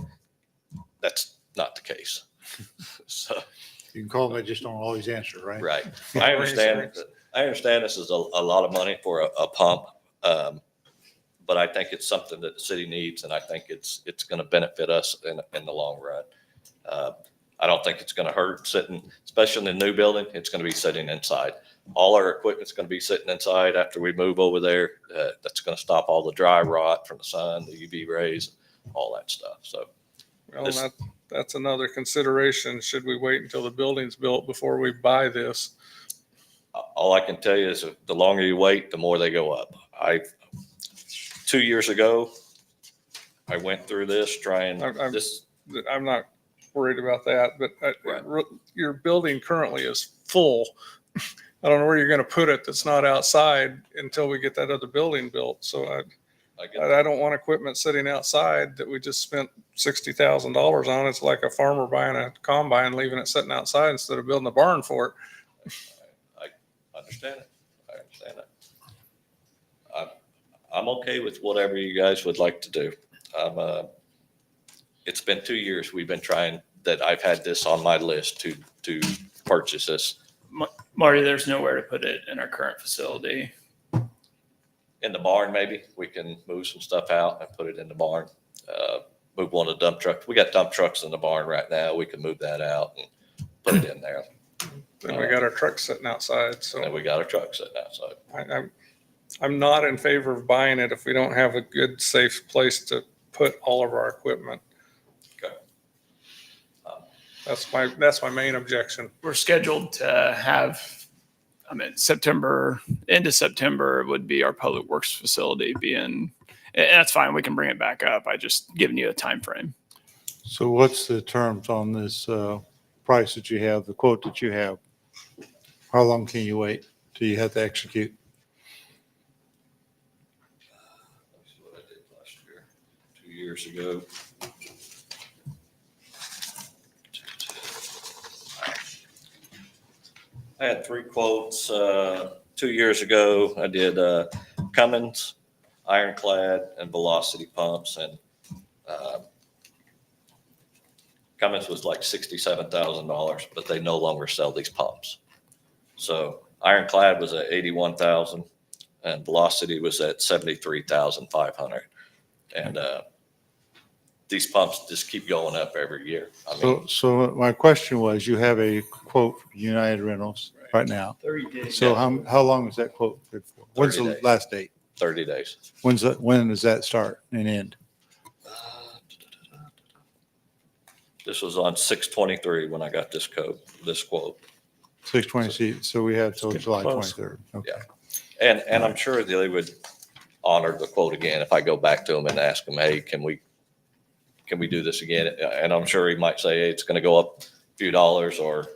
that's not the case. So. You can call them, they just don't always answer, right? Right. I understand this is a lot of money for a pump. But I think it's something that the city needs, and I think it's going to benefit us in the long run. I don't think it's going to hurt sitting, especially in the new building. It's going to be sitting inside. All our equipment's going to be sitting inside after we move over there. That's going to stop all the dry rot from the sun, the UV rays, all that stuff. So, Well, that's another consideration. Should we wait until the building's built before we buy this? all I can tell you is the longer you wait, the more they go up. 2 years ago, I went through this trying I'm- this. I'm not worried about that, but Right. your building currently is full. I don't know where you're going to put it that's not outside until we get that other building built. So I get I don't want equipment sitting outside that we just spent $60,000 on. It's like a farmer buying a combine, leaving it sitting outside instead of building a barn for it. I understand it. I understand it. I'm okay with whatever you guys would like to do. It's been 2 years we've been trying, that I've had this on my list to purchase this. Marty, there's nowhere to put it in our current facility. In the barn, maybe we can move some stuff out and put it in the barn. Move one of the dump trucks. We got dump trucks in the barn right now. We can move that out and put it in there. And we got our truck sitting outside. So And we got our truck sitting outside. I'm not in favor of buying it if we don't have a good, safe place to put all of our equipment. Okay. That's my main objection. We're scheduled to have, into September would be our public works facility being, and that's fine. We can bring it back up. I just giving you a time frame. So what's the terms on this price that you have, the quote that you have? How long can you wait till you have to execute? That's what I did last year, 2 years ago. I had 3 quotes 2 years ago. I did Cummins, Ironclad, and Velocity pumps, and Cummins was like $67,000, but they no longer sell these pumps. So Ironclad was at 81,000, and Velocity was at 73,500, and these pumps just keep going up every year. I mean, So my question was, you have a quote from United Rentals right now. 30 days. So how long is that quote good for? When's 30 the days. last date? 30 days. When does that start and end? This was on 6/23 when I got this quote. 6/20, so we have till July Close. 23rd. Okay. Yeah. And I'm sure they would honor the quote again if I go back to him and ask him, hey, can we do this again? And I'm sure he might say, hey, it's going to go up a few dollars, or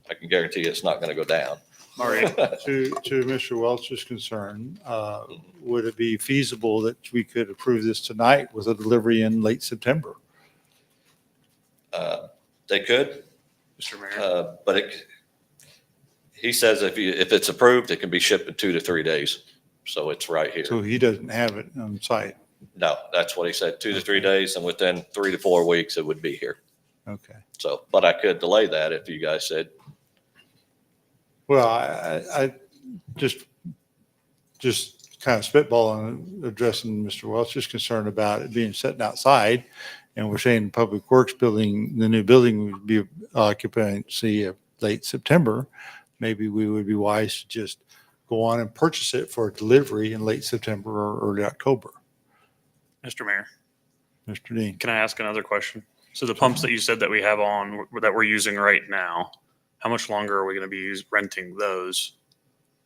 I can guarantee it's not going to go down. Marty, To Mr. Welch's concern, would it be feasible that we could approve this tonight with a delivery in late September? They could, Mr. Mayor. but he says if it's approved, it can be shipped in 2 to 3 days. So it's right here. So he doesn't have it on site. No, that's what he said, 2 to 3 days, and within 3 to 4 weeks, it would be here. Okay. So, but I could delay that if you guys said, Well, I just kind of spitballing, addressing Mr. Welch's concern about it being sitting outside. And we're saying Public Works building, the new building would be occupancy of late September. Maybe we would be wise to just go on and purchase it for delivery in late September or early October. Mr. Mayor, Mr. Dean. can I ask another question? So the pumps that you said that we have on, that we're using right now, how much longer are we going to be renting those?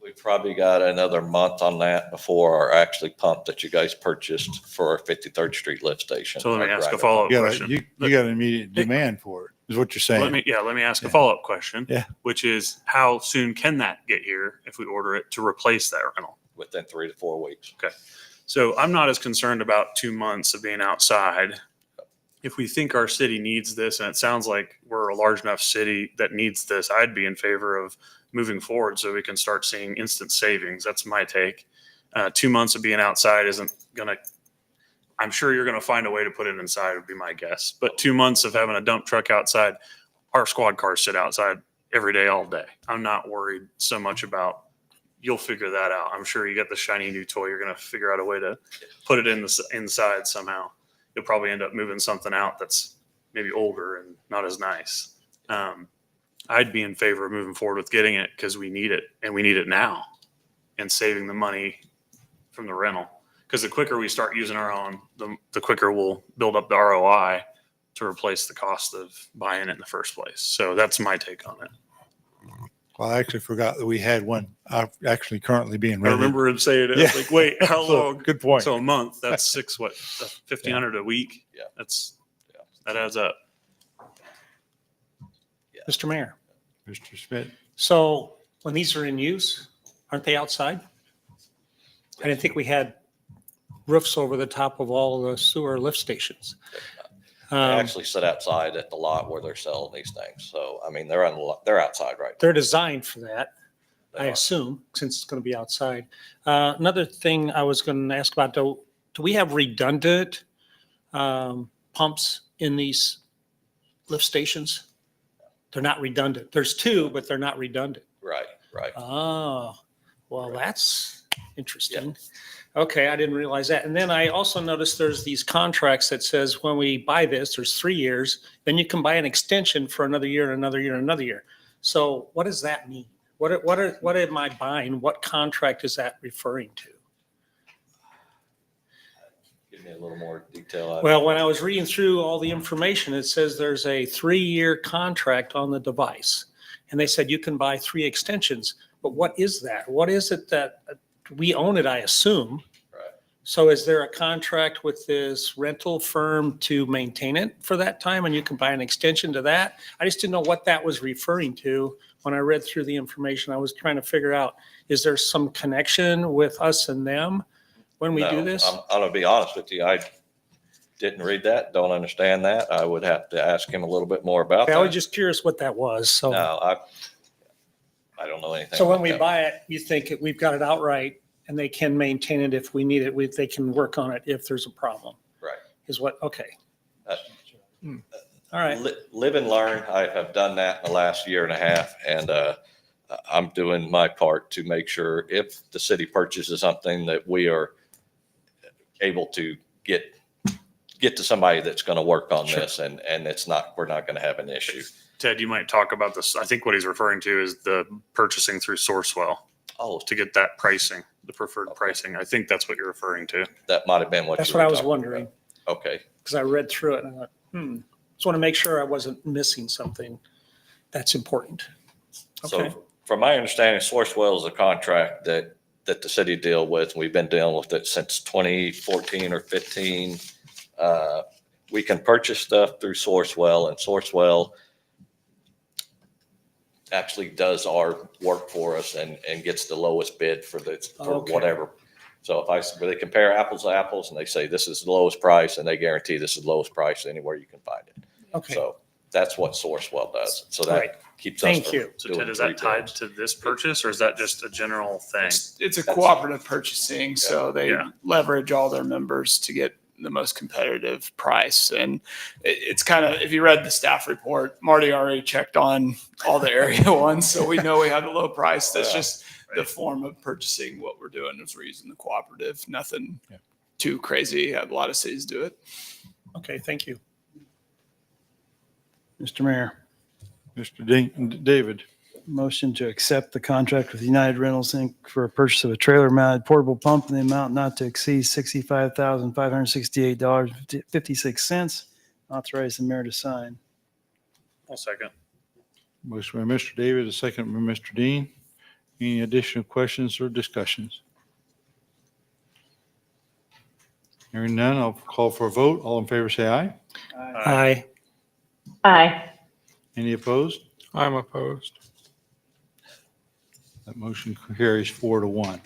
we probably got another month on that before our actually pump that you guys purchased for our 53rd Street lift station. So let me ask a Right. follow-up You question. got an immediate demand for it, is what you're saying. Let me ask a Yeah. follow-up question. Yeah. Which is, how soon can that get here if we order it to replace that rental? Within 3 to 4 weeks. So I'm not as concerned about 2 months of being outside. If we think our city needs this, and it sounds like we're a large enough city that needs this, I'd be in favor of moving forward so we can start seeing instant savings. That's my take. 2 months of being outside isn't gonna, I'm sure you're gonna find a way to put it inside, would be my guess. But 2 months of having a dump truck outside, our squad cars sit outside every day, all day. I'm not worried so much about, you'll figure that out. I'm sure you got the shiny new toy. You're going to figure out a way to put it in the inside somehow. You'll probably end up moving something out that's maybe older and not as nice. I'd be in favor of moving forward with getting it because we need it, and we need it now, and saving the money from the rental. Because the quicker we start using our own, the quicker we'll build up the ROI to replace the cost of buying it in the first place. So that's my take on it. Well, I actually forgot that we had one actually currently being I rented. remember him saying it. I Yeah. was like, wait, how So, long? good point. So a month, that's six, what, 1,500 a week? Yeah. That adds up. Mr. Mayor, Mr. Schmidt. so when these are in use, aren't they outside? I didn't think we had roofs over the top of all the sewer lift stations. They actually sit outside at the lot where they're selling these things. So, I mean, they're on the lot, they're outside right now. They're designed for that, They I are. assume, since it's going to be outside. Another thing I was going to ask about, do we have redundant pumps in these lift stations? They're not redundant. There's two, but they're not redundant. Right, right. Oh, well, that's interesting. Okay, I didn't realize that. And then I also noticed there's these contracts that says when we buy this, there's 3 years, then you can buy an extension for another year, another year, another year. So what does that mean? What am I buying? What contract is that referring to? Give me a little more detail. Well, when I was reading through all the information, it says there's a 3-year contract on the device. And they said you can buy 3 extensions, but what is that? What is it that we own it, I assume? Right. So is there a contract with this rental firm to maintain it for that time and you can buy an extension to that? I just didn't know what that was referring to when I read through the information. I was trying to figure out, is there some connection with us and them when we do No, this? I'm gonna be honest with you. I didn't read that, don't understand that. I would have to ask him a little bit more about I was that. just curious what that was. So. No, I don't know anything. So when about we that. buy it, you think we've got it outright and they can maintain it if we need it. They can work on it if there's a problem. Right. Is what, okay. Uh, All right. Live and learn. I have done that in the last year and a half, and I'm doing my part to make sure if the city purchases something that we are able to get to somebody that's going to work on Sure. this, and we're not going to have an issue. Ted, you might talk about this. I think what he's referring to is the purchasing through Sourcewell Oh, to get that pricing, the preferred pricing. I think that's what you're referring to. that might have been what That's you what were I was talking wondering about. Okay. because I read through it and I thought, just want to make sure I wasn't missing something that's important. Okay. So from my understanding, Sourcewell is a contract that the city deal with. We've been dealing with it since 2014 or 15. We can purchase stuff through Sourcewell, and Sourcewell actually does our work for us and gets the lowest bid for Okay. whatever. So where they compare apples to apples and they say this is the lowest price and they guarantee this is the lowest price anywhere you can find it. Okay. So that's what Sourcewell does. So Right. that keeps us. Thank from you. So doing Ted, is that 3 tied bids. to this purchase or is that just a general thing? It's a cooperative purchasing, so they Yeah. leverage all their members to get the most competitive price. And it's kind of, if you read the staff report, Marty already checked on all the area ones, so we know we have a low price. That's Yeah. just the form of purchasing. What we're doing is we're using the cooperative, nothing Yeah. too crazy. A lot of cities do it. Okay. Thank you. Mr. Mayor, Mr. David. motion to accept the contract with United Rentals Inc. for a purchase of a trailer mounted portable pump in the amount not to exceed $65,568.56. Authorize the mayor to sign. I'll second. Motion by Mr. David, a second by Mr. Dean. Any additional questions or discussions? Hearing none, I'll call for a vote. All in favor, say aye. Aye. Aye. Any opposed? I'm opposed. That motion carries 4-1.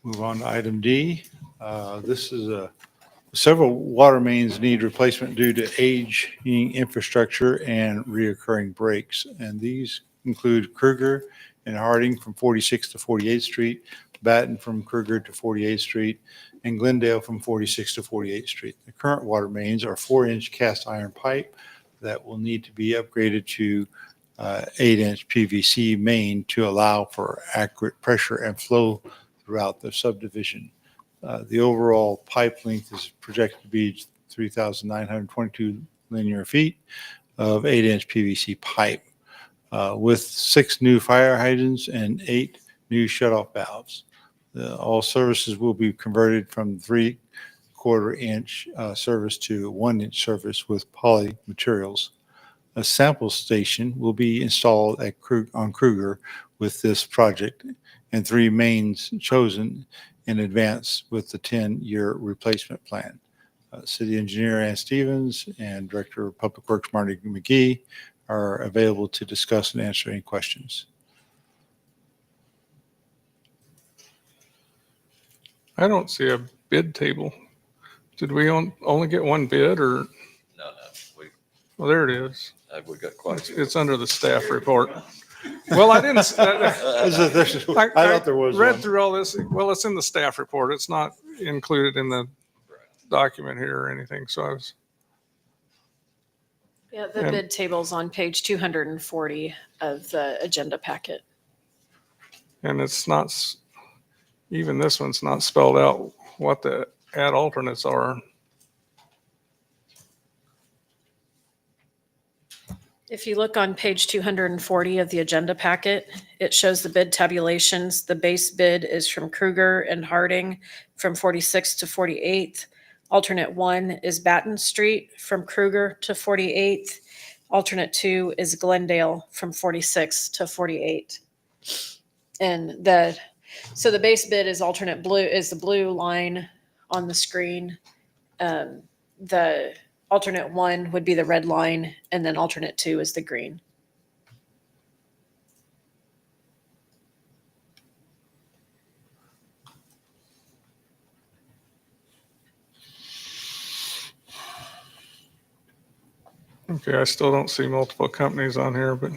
Move on to item D. This is several water mains need replacement due to aging infrastructure and reoccurring breaks. And these include Kruger and Harding from 46th to 48th Street, Batten from Kruger to 48th Street, and Glendale from 46th to 48th Street. The current water mains are 4-inch cast iron pipe that will need to be upgraded to 8-inch PVC main to allow for accurate pressure and flow throughout the subdivision. The overall pipe length is projected to be 3,922 linear feet of 8-inch PVC pipe with 6 new fire hydrants and 8 new shutoff valves. All services will be converted from 3 3/4 inch service to 1 inch service with poly materials. A sample station will be installed on Kruger with this project, and 3 mains chosen in advance with the 10-year replacement plan. City Engineer Ann Stevens and Director of Public Works Marty McGee are available to discuss and answer any questions. I don't see a bid table. Did we only get one bid or? No, we, Well, there it is. we got quite a few. It's under the staff report. Well, I didn't. I thought there was read one. through all this. Well, it's in the staff report. It's not included in the document here or anything. So I was. Yeah, the And- bid table's on page 240 of the agenda packet. And it's not, even this one's not spelled out what the add alternates are. If you look on page 240 of the agenda packet, it shows the bid tabulations. The base bid is from Kruger and Harding from 46th to 48th. Alternate 1 is Batten Street from Kruger to 48th. Alternate 2 is Glendale from 46 to 48. And so the base bid is alternate blue, is the blue line on the screen. The alternate 1 would be the red line, and then alternate 2 is the green. Okay, I still don't see multiple companies on here, but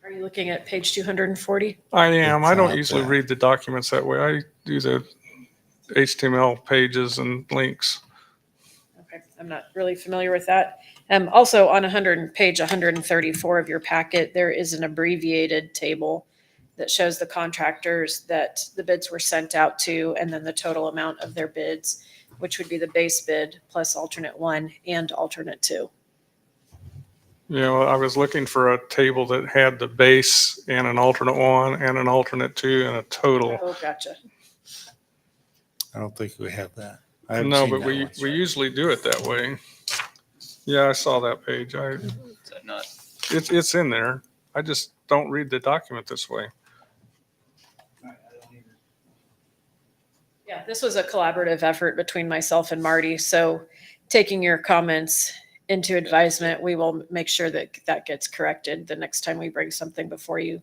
Are you looking at page 240? I am. I don't It's usually not read the documents that way. I do the HTML pages and links. Okay, I'm not really familiar with that. Also on page 134 of your packet, there is an abbreviated table that shows the contractors that the bids were sent out to, and then the total amount of their bids, which would be the base bid plus alternate 1 and alternate 2. You know, I was looking for a table that had the base and an alternate 1 and an alternate 2 and a total. Oh, gotcha. I don't think we have that. I haven't No, seen but that we one. usually do it that way. Yeah, I saw that page. Is that not? It's in there. I just don't read the document this way. Yeah, this was a collaborative effort between myself and Marty. So taking your comments into advisement, we will make sure that that gets corrected the next time we bring something before you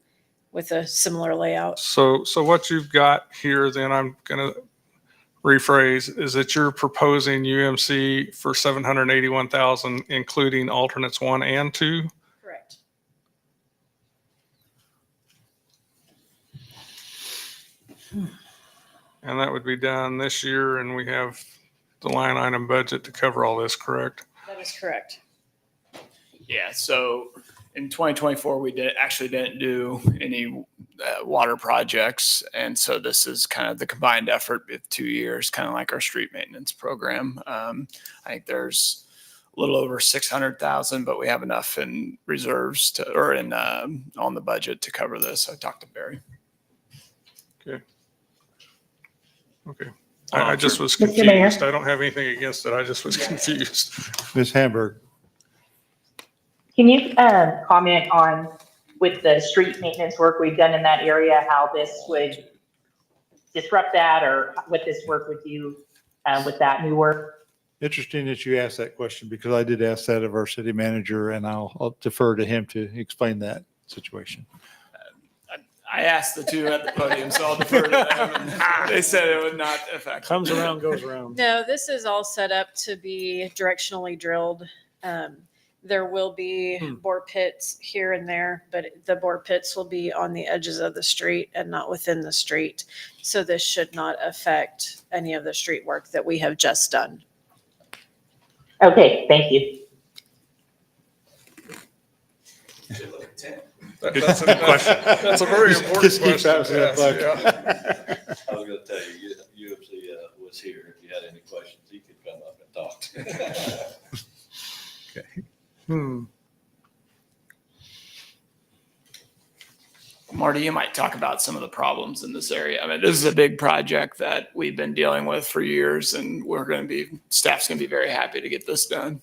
with a similar layout. So what you've got here, then I'm going to rephrase, is that you're proposing UMC for 781,000, including alternates 1 and 2? Correct. And that would be done this year, and we have the line item budget to cover all this, correct? That is correct. Yeah, so in 2024, we didn't do any water projects. And so this is kind of the combined effort of 2 years, kind of like our street maintenance program. I think there's a little over 600,000, but we have enough in reserves on the budget to cover this. I talked to Barry. Okay. I just was Mr. Mayor? confused. I don't have anything against it. I just was confused. Ms. Hamburg, Can you comment on, with the street maintenance work we've done in that area, how this would disrupt that, or what this work would do with that new work? interesting that you asked that question because I did ask that of our city manager, and I'll defer to him to explain that situation. I asked the two at the podium, so I'll defer to them. And they said it would not affect. Comes around, goes around. No, this is all set up to be directionally drilled. There will be bore pits here and there, but the bore pits will be on the edges of the street and not within the street. So this should not affect any of the street work that we have just done. Okay, thank you. That's a question. That's a very important Just keep question. asking that Yes, question. I was gonna tell you, UFC was here. If you had any questions, he could come up and talk. Marty, Marty, you might talk about some of the problems in this area. I mean, this is a big project that we've been dealing with for years, and staff's going to be very happy to get this done.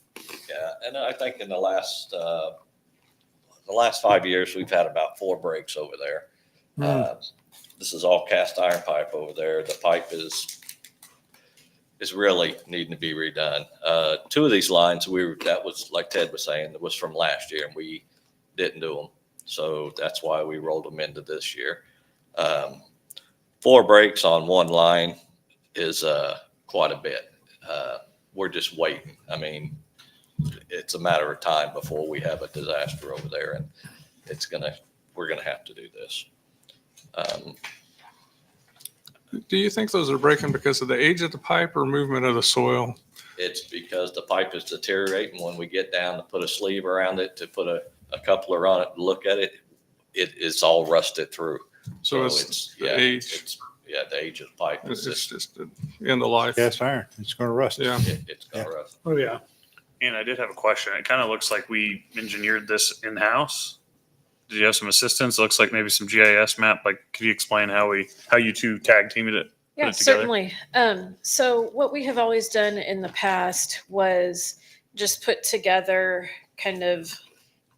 Yeah, and I think in the last 5 years, we've had about 4 breaks over there. This is all cast iron pipe over there. The pipe is really needing to be redone. 2 of these lines, that was, like Ted was saying, that was from last year, and we didn't do them. So that's why we rolled them into this year. 4 breaks on 1 line is quite a bit. We're just waiting. I mean, it's a matter of time before we have a disaster over there, and we're gonna have to do this. Do you think those are breaking because of the age of the pipe or movement of the soil? It's because the pipe is deteriorating. When we get down to put a sleeve around it, to put a coupler on it, to look at it, it's all rusted through. So it's the age. The age of the pipe. It's just the end of life. Cast iron, it's going to rust. Yeah. It's gonna rust. Oh, yeah. And I did have a question. It kind of looks like we engineered this in-house. Did you have some assistance? It looks like maybe some GIS map. Like, could you explain how you two tag teamed it? Yeah, it together? certainly. So what we have always done in the past was just put together kind of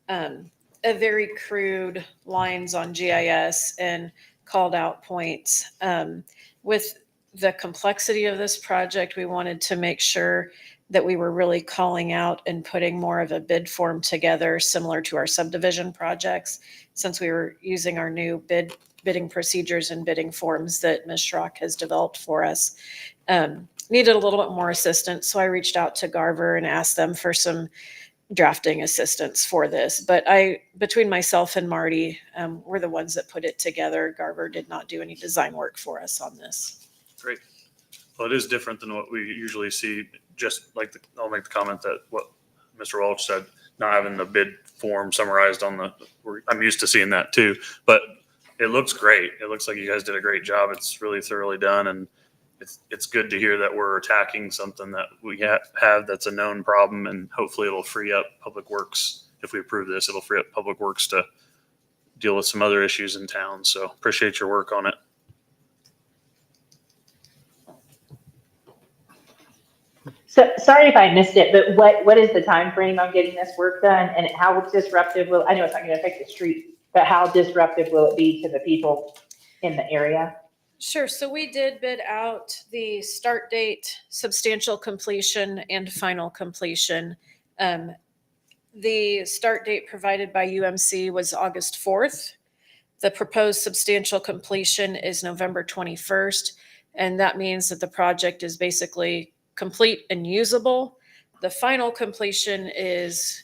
a very crude lines on GIS and called out points. With the complexity of this project, we wanted to make sure that we were really calling out and putting more of a bid form together, similar to our subdivision projects, since we were using our new bidding procedures and bidding forms that Ms. Schrock has developed for us. Needed a little bit more assistance, so I reached out to Garver and asked them for some drafting assistance for this. But between myself and Marty, we're the ones that put it together. Garver did not do any design work for us on this. Great. Well, it is different than what we usually see. Just like I'll make the comment that what Mr. Welch said, not having the bid form summarized I'm used to seeing that too, but it looks great. It looks like you guys did a great job. It's really thoroughly done, and it's good to hear that we're attacking something that we have that's a known problem, and hopefully it'll free up Public Works. If we approve this, it'll free up Public Works to deal with some other issues in town. So appreciate your work on it. So sorry if I missed it, but what is the time frame on getting this work done, and how disruptive will, I know it's not going to affect the street, but how disruptive will it be to the people in the area? Sure. So we did bid out the start date, substantial completion, and final completion. The start date provided by UMC was August 4th. The proposed substantial completion is November 21st, and that means that the project is basically complete and usable. The final completion is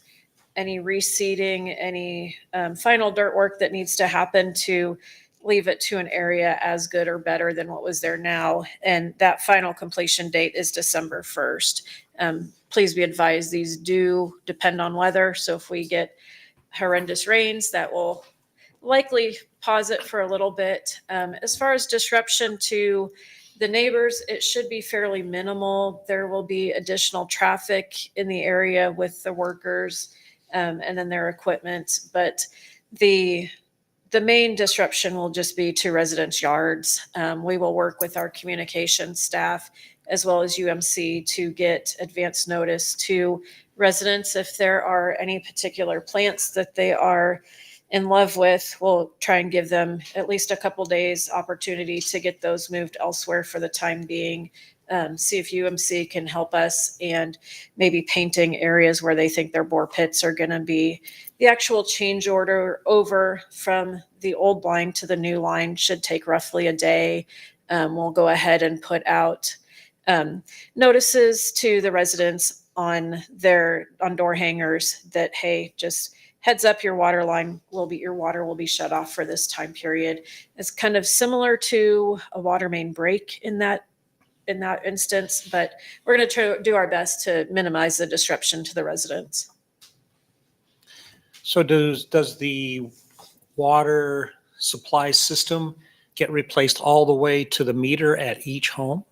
any reseeding, any final dirt work that needs to happen to leave it to an area as good or better than what was there now. And that final completion date is December 1st. Please be advised, these do depend on weather. So if we get horrendous rains, that will likely pause it for a little bit. As far as disruption to the neighbors, it should be fairly minimal. There will be additional traffic in the area with the workers and then their equipment. But the main disruption will just be to residents' yards. We will work with our communications staff as well as UMC to get advance notice to residents. If there are any particular plants that they are in love with, we'll try and give them at least a couple days opportunity to get those moved elsewhere for the time being. See if UMC can help us, and maybe painting areas where they think their bore pits are going to be. The actual change order over from the old line to the new line should take roughly a day. We'll go ahead and put out notices to the residents on door hangers that, hey, just heads up, your water will be shut off for this time period. It's kind of similar to a water main break in that instance, but we're going to try to do our best to minimize the disruption to the residents. So does the water supply system get replaced all the way to the meter at each home?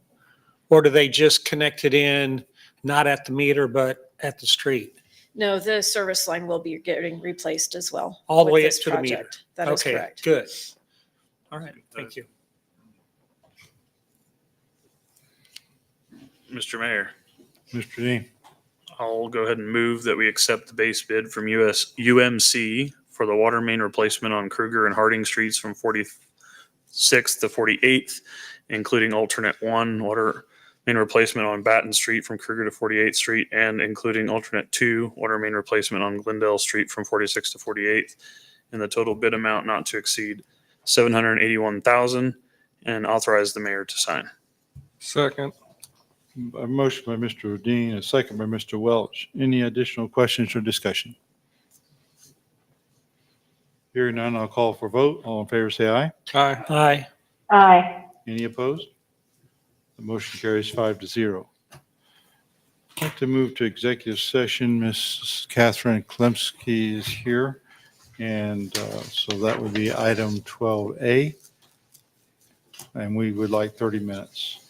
Or do they just connect it in, not at the meter, but at the street? No, the service line will be getting replaced as well. All the with way up this to the meter? project. That is correct. Good. All right, thank you. Mr. Mayor, Mr. Dean, I'll go ahead and move that we accept the base bid from UMC for the water main replacement on Kruger and Harding Streets from 46th to 48th, including alternate one water main replacement on Batten Street from Kruger to 48th Street, and including alternate two water main replacement on Glendale Street from 46th to 48th, and the total bid amount not to exceed $781,000, and authorize the mayor to sign. Second. a motion by Mr. Dean, a second by Mr. Welch. Any additional questions or discussion? Hearing none, I'll call for vote. All in favor, say aye. Aye. Aye. Aye. Any opposed? The motion carries 5-0. I'd like to move to executive session. Ms. Catherine Klemsky is here. And so that would be item 12A. And we would like 30 minutes.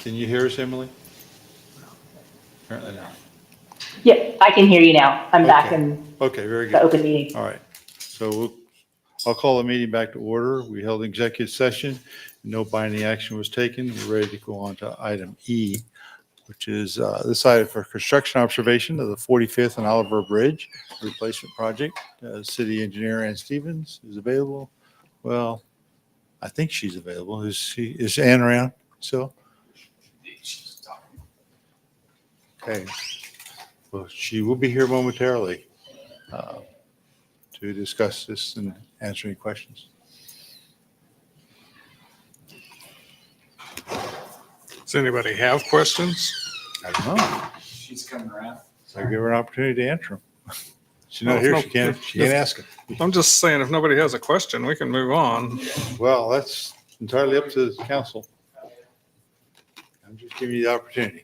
Can you hear us, Emily? Apparently not. Yeah, I can hear you now. I'm back Okay. in Okay, very the good. open meeting. All right. So I'll call the meeting back to order. We held an executive session. No binding action was taken. We're ready to go on to item E, which is this item for construction observation of the 45th and Oliver Bridge replacement project. City engineer Ann Stevens is available. Well, I think she's available. Is Ann around still? Okay. Well, she will be here momentarily to discuss this and answer any questions. Does anybody have questions? I don't know. She's coming around. So I give her an opportunity to answer them. She's not Well, here. no- She can't ask them. I'm just saying, if nobody has a question, we can move on. Well, that's entirely up to the council. I'm just giving you the opportunity.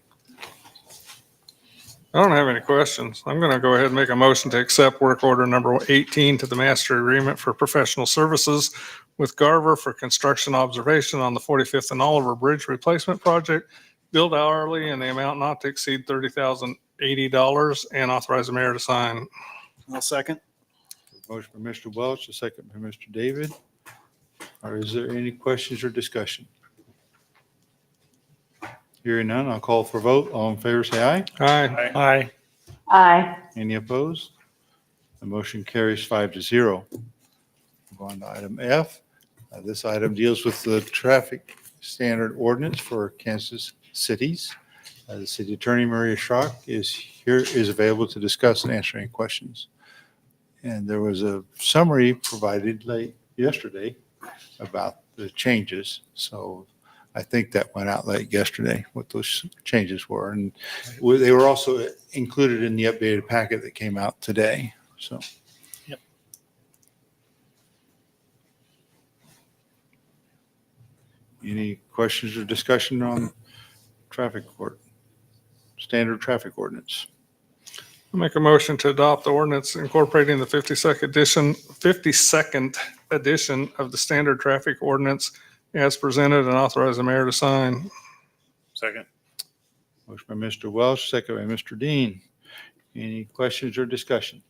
I don't have any questions. I'm going to go ahead and make a motion to accept work order number 18 to the master agreement for professional services with Garver for construction observation on the 45th and Oliver Bridge replacement project, billed hourly in the amount not to exceed $30,080, and authorize the mayor to sign. I'll second. Motion by Mr. Welch, a second by Mr. David. Or is there any questions or discussion? Hearing none, I'll call for vote. All in favor, say aye. Aye. Aye. Aye. Any opposed? The motion carries 5-0. Go on to item F. This item deals with the traffic standard ordinance for Kansas cities. The city attorney, Maria Schrock, is available to discuss and answer any questions. And there was a summary provided late yesterday about the changes. So I think that went out late yesterday, what those changes were. And they were also included in the updated packet that came out today. So. Yep. Any questions or discussion on standard traffic ordinance? I'll make a motion to adopt the ordinance incorporating the 52nd edition of the standard traffic ordinance as presented, and authorize the mayor to sign. Second. Motion by Mr. Welch, second by Mr. Dean. Any questions or discussion?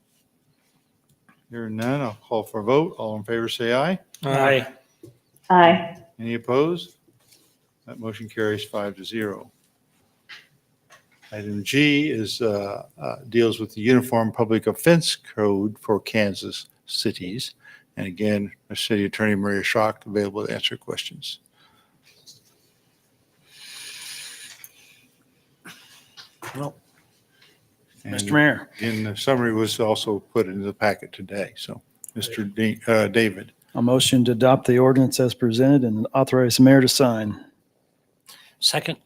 Hearing none, I'll call for a vote. All in favor, say aye. Aye. Aye. Any opposed? That motion carries 5-0. Item G deals with the Uniform Public Offense Code for Kansas cities. And again, the city attorney, Maria Schrock, available to answer questions. Well, And Mr. Mayor, again, the summary was also put into the packet today. So, Mr. David. a motion to adopt the ordinance as presented and authorize the mayor to sign. Second.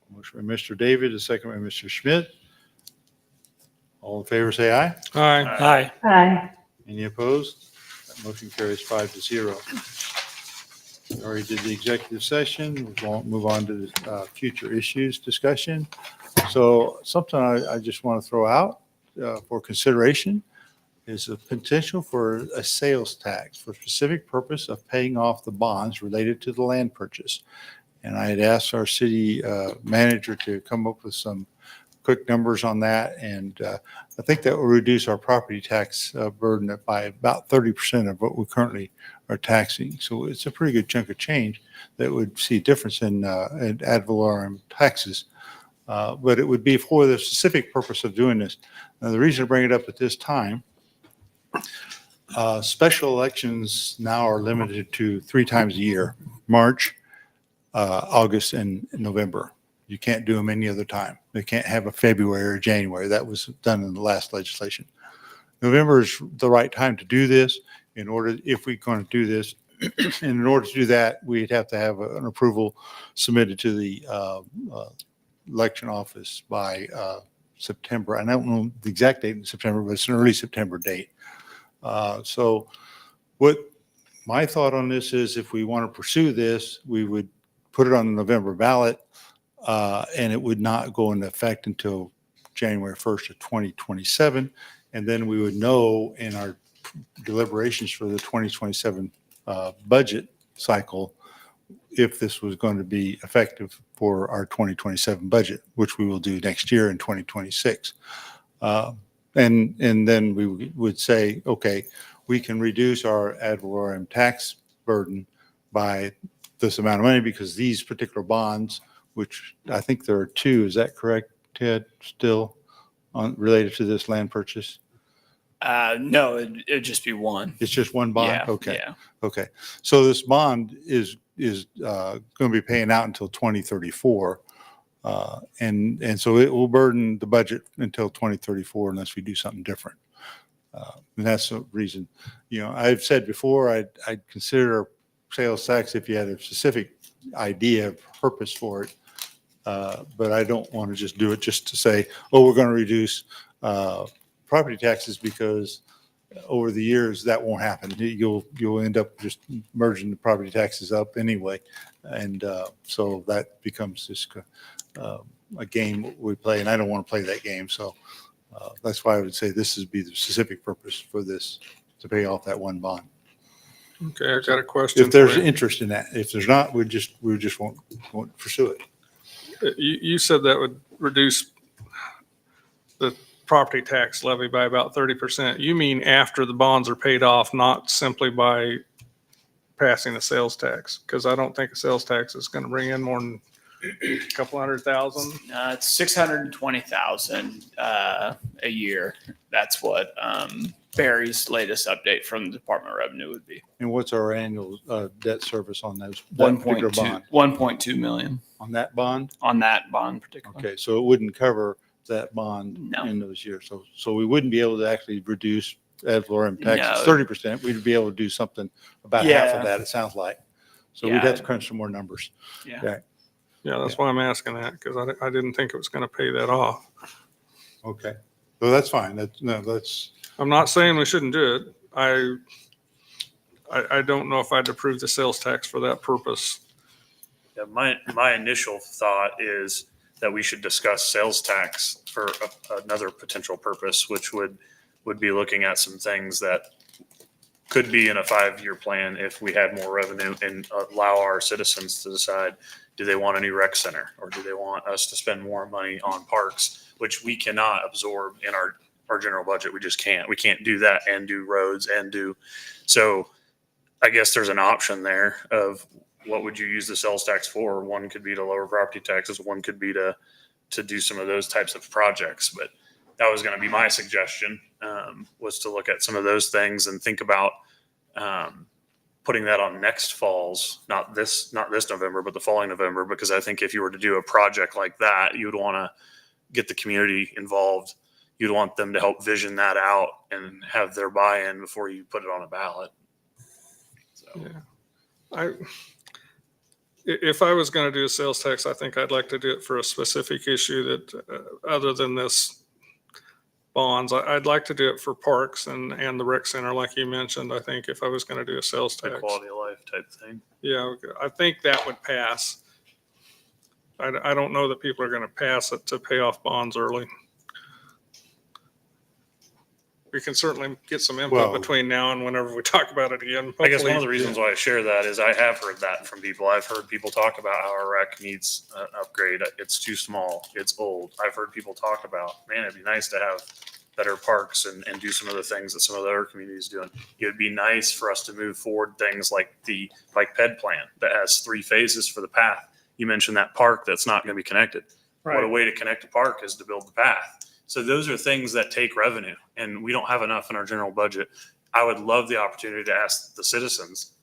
Motion by Mr. David, a second by Mr. Schmidt. All in favor, say aye. Aye. Aye. Aye. Any opposed? That motion carries 5-0. We already did the executive session. We won't move on to the future issues discussion. So something I just want to throw out for consideration is the potential for a sales tax for specific purpose of paying off the bonds related to the land purchase. And I had asked our city manager to come up with some quick numbers on that. And I think that will reduce our property tax burden by about 30% of what we currently are taxing. So it's a pretty good chunk of change that would see a difference in ad valorem taxes. But it would be for the specific purpose of doing this. Now, the reason to bring it up at this time, special elections now are limited to 3 times a year: March, August, and November. You can't do them any other time. They can't have a February or January. That was done in the last legislation. November is the right time to do this if we're going to do this. And in order to do that, we'd have to have an approval submitted to the election office by September. I don't know the exact date in September, but it's an early September date. So what my thought on this is, if we want to pursue this, we would put it on the November ballot, and it would not go into effect until January 1st of 2027. And then we would know in our deliberations for the 2027 budget cycle if this was going to be effective for our 2027 budget, which we will do next year in 2026. And then we would say, okay, we can reduce our ad valorem tax burden by this amount of money because these particular bonds, which I think there are two, is that correct, Ted, still related to this land purchase? No, it'd just be one. It's just one bond? Yeah, Okay. yeah. Okay. So this bond is going to be paying out until 2034. And so it will burden the budget until 2034 unless we do something different. And that's the reason, I've said before, I'd consider sales tax if you had a specific idea, purpose for it. But I don't want to just do it just to say, oh, we're going to reduce property taxes because over the years that won't happen. You'll end up just merging the property taxes up anyway. And so that becomes just a game we play, and I don't want to play that game. So that's why I would say this would be the specific purpose for this, to pay off that one bond. Okay, I've got a question. If there's for you. interest in that, if there's not, we just won't pursue it. You said that would reduce the property tax levy by about 30%. You mean after the bonds are paid off, not simply by passing a sales tax? Because I don't think a sales tax is going to bring in more than a couple $100,000. It's 620,000 a year. That's what Barry's latest update from the Department of Revenue would be. And what's our annual debt service on that particular bond? 1.2 million On that bond? on that bond particularly. Okay, so it wouldn't cover that bond No. in those years. So we wouldn't be able to actually reduce ad valorem taxes No. 30%. We'd be able to do something about half Yeah. of that, it sounds like. So we'd Yeah. have to crunch some more numbers. Yeah. Yeah, that's why I'm asking that, because I didn't think it was going to pay that off. Okay. So that's fine. That's, I'm not saying we shouldn't do it. I don't know if I'd approve the sales tax for that purpose. Yeah, my initial thought is that we should discuss sales tax for another potential purpose, which would be looking at some things that could be in a 5-year plan if we had more revenue, and allow our citizens to decide, do they want a new rec center, or do they want us to spend more money on parks, which we cannot absorb in our general budget. We just can't. We can't do that and do roads and do. So I guess there's an option there of what would you use the sales tax for? One could be to lower property taxes. One could be to do some of those types of projects. But that was going to be my suggestion, was to look at some of those things and think about putting that on next fall's, not this November, but the following November, because I think if you were to do a project like that, you would want to get the community involved. You'd want them to help vision that out and have their buy-in before you put it on a ballot. So. Yeah. If I was going to do a sales tax, I think I'd like to do it for a specific issue that, other than this bonds, I'd like to do it for parks and the rec center, like you mentioned. I think if I was going to do a sales The tax, quality of life type thing. yeah, I think that would pass. I don't know that people are going to pass it to pay off bonds early. We can certainly get some input Well- between now and whenever we talk about it again. I guess one of Hopefully- the reasons why I share that is I have heard that from people. I've heard people talk about how our rec needs an upgrade. It's too small. It's old. I've heard people talk about, man, it'd be nice to have better parks and do some of the things that some of the other communities doing. It would be nice for us to move forward things like the bike ped plan that has 3 phases for the path. You mentioned that park that's not going to be connected. What a way to connect a park is to build the path. So those are things that take revenue, and we don't have enough in our general budget. I would love the opportunity to ask the citizens,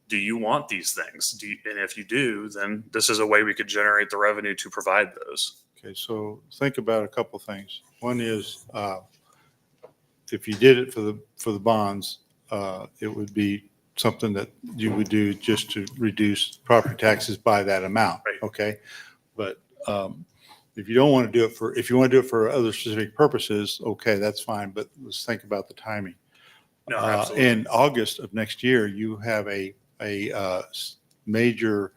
do you want these things? And if you do, then this is a way we could generate the revenue to provide those. okay, so think about a couple things. One is, if you did it for the bonds, it would be something that you would do just to reduce property taxes by that amount. Right. Okay. But, if you don't want to do it if you want to do it for other specific purposes, okay, that's fine. But let's think about the timing. No, absolutely. In August of next year, you have a major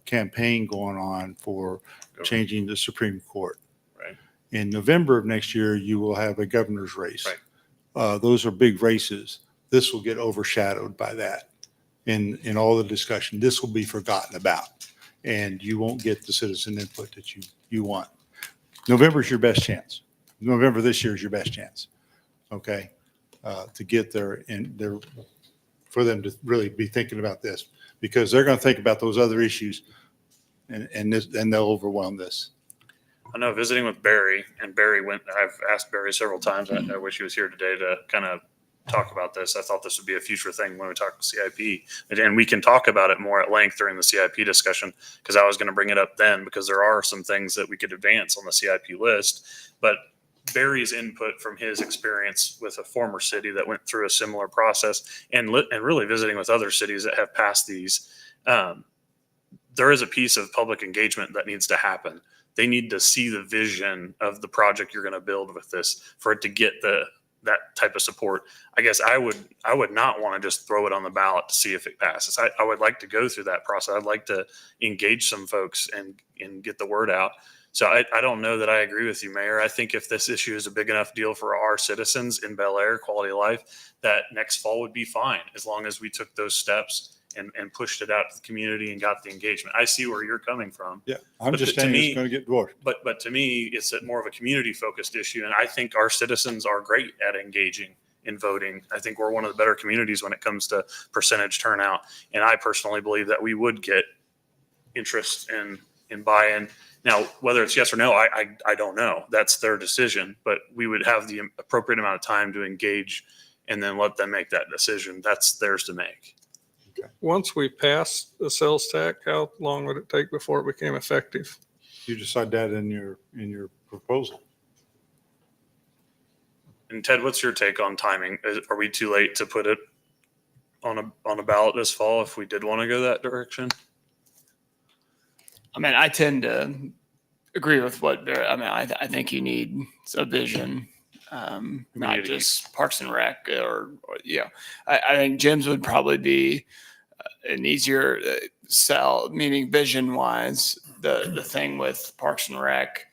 campaign going on for changing the Supreme Court. Right. In November of next year, you will have a governor's race. Right. Those are big races. This will get overshadowed by that. in all the discussion, this will be forgotten about, and you won't get the citizen input that you want. November's your best chance. November this year is your best chance, okay? To get there and there, for them to really be thinking about this, because they're going to think about those other issues and they'll overwhelm this. I know visiting with Barry, and I've asked Barry several times, and I wish he was here today to kind of talk about this. I thought this would be a future thing when we talk CIP, and we can talk about it more at length during the CIP discussion, because I was going to bring it up then, because there are some things that we could advance on the CIP list. But Barry's input from his experience with a former city that went through a similar process, and really visiting with other cities that have passed these, there is a piece of public engagement that needs to happen. They need to see the vision of the project you're going to build with this for it to get that type of support. I guess I would not want to just throw it on the ballot to see if it passes. I would like to go through that process. I'd like to engage some folks and get the word out. So I don't know that I agree with you, Mayor. I think if this issue is a big enough deal for our citizens in Bel Aire, quality of life, that next fall would be fine, as long as we took those steps and pushed it out to the community and got the engagement. I see where you're coming from. Yeah, I'm But just to saying me- it's going to get dwarfed. But to me, it's more of a community focused issue. And I think our citizens are great at engaging in voting. I think we're one of the better communities when it comes to percentage turnout. And I personally believe that we would get interest in buy-in. Now, whether it's yes or no, I don't know. That's their decision, but we would have the appropriate amount of time to engage and then let them make that decision. That's theirs to make. Once we pass the sales tax, how long would it take before it became effective? You decide that in your proposal. And Ted, what's your take on timing? Are we too late to put it on a ballot this fall if we did want to go that direction? I mean, I tend to agree with what Barry, I mean, I think you need a vision, not Community. just Parks and Rec or yeah. I think Jim's would probably be an easier sell, meaning vision wise. The thing with Parks and Rec,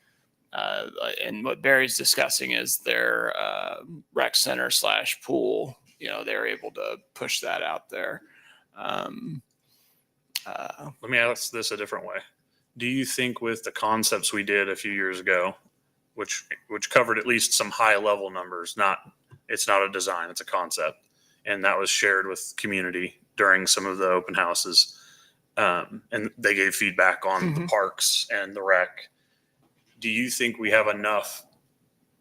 and what Barry's discussing is their rec center / pool. You know, they're able to push that out there. Let me ask this a different way. Do you think with the concepts we did a few years ago, which covered at least some high level numbers, it's not a design, it's a concept, and that was shared with community during some of the open houses, and they gave feedback on the parks and the rec. Do you think we have enough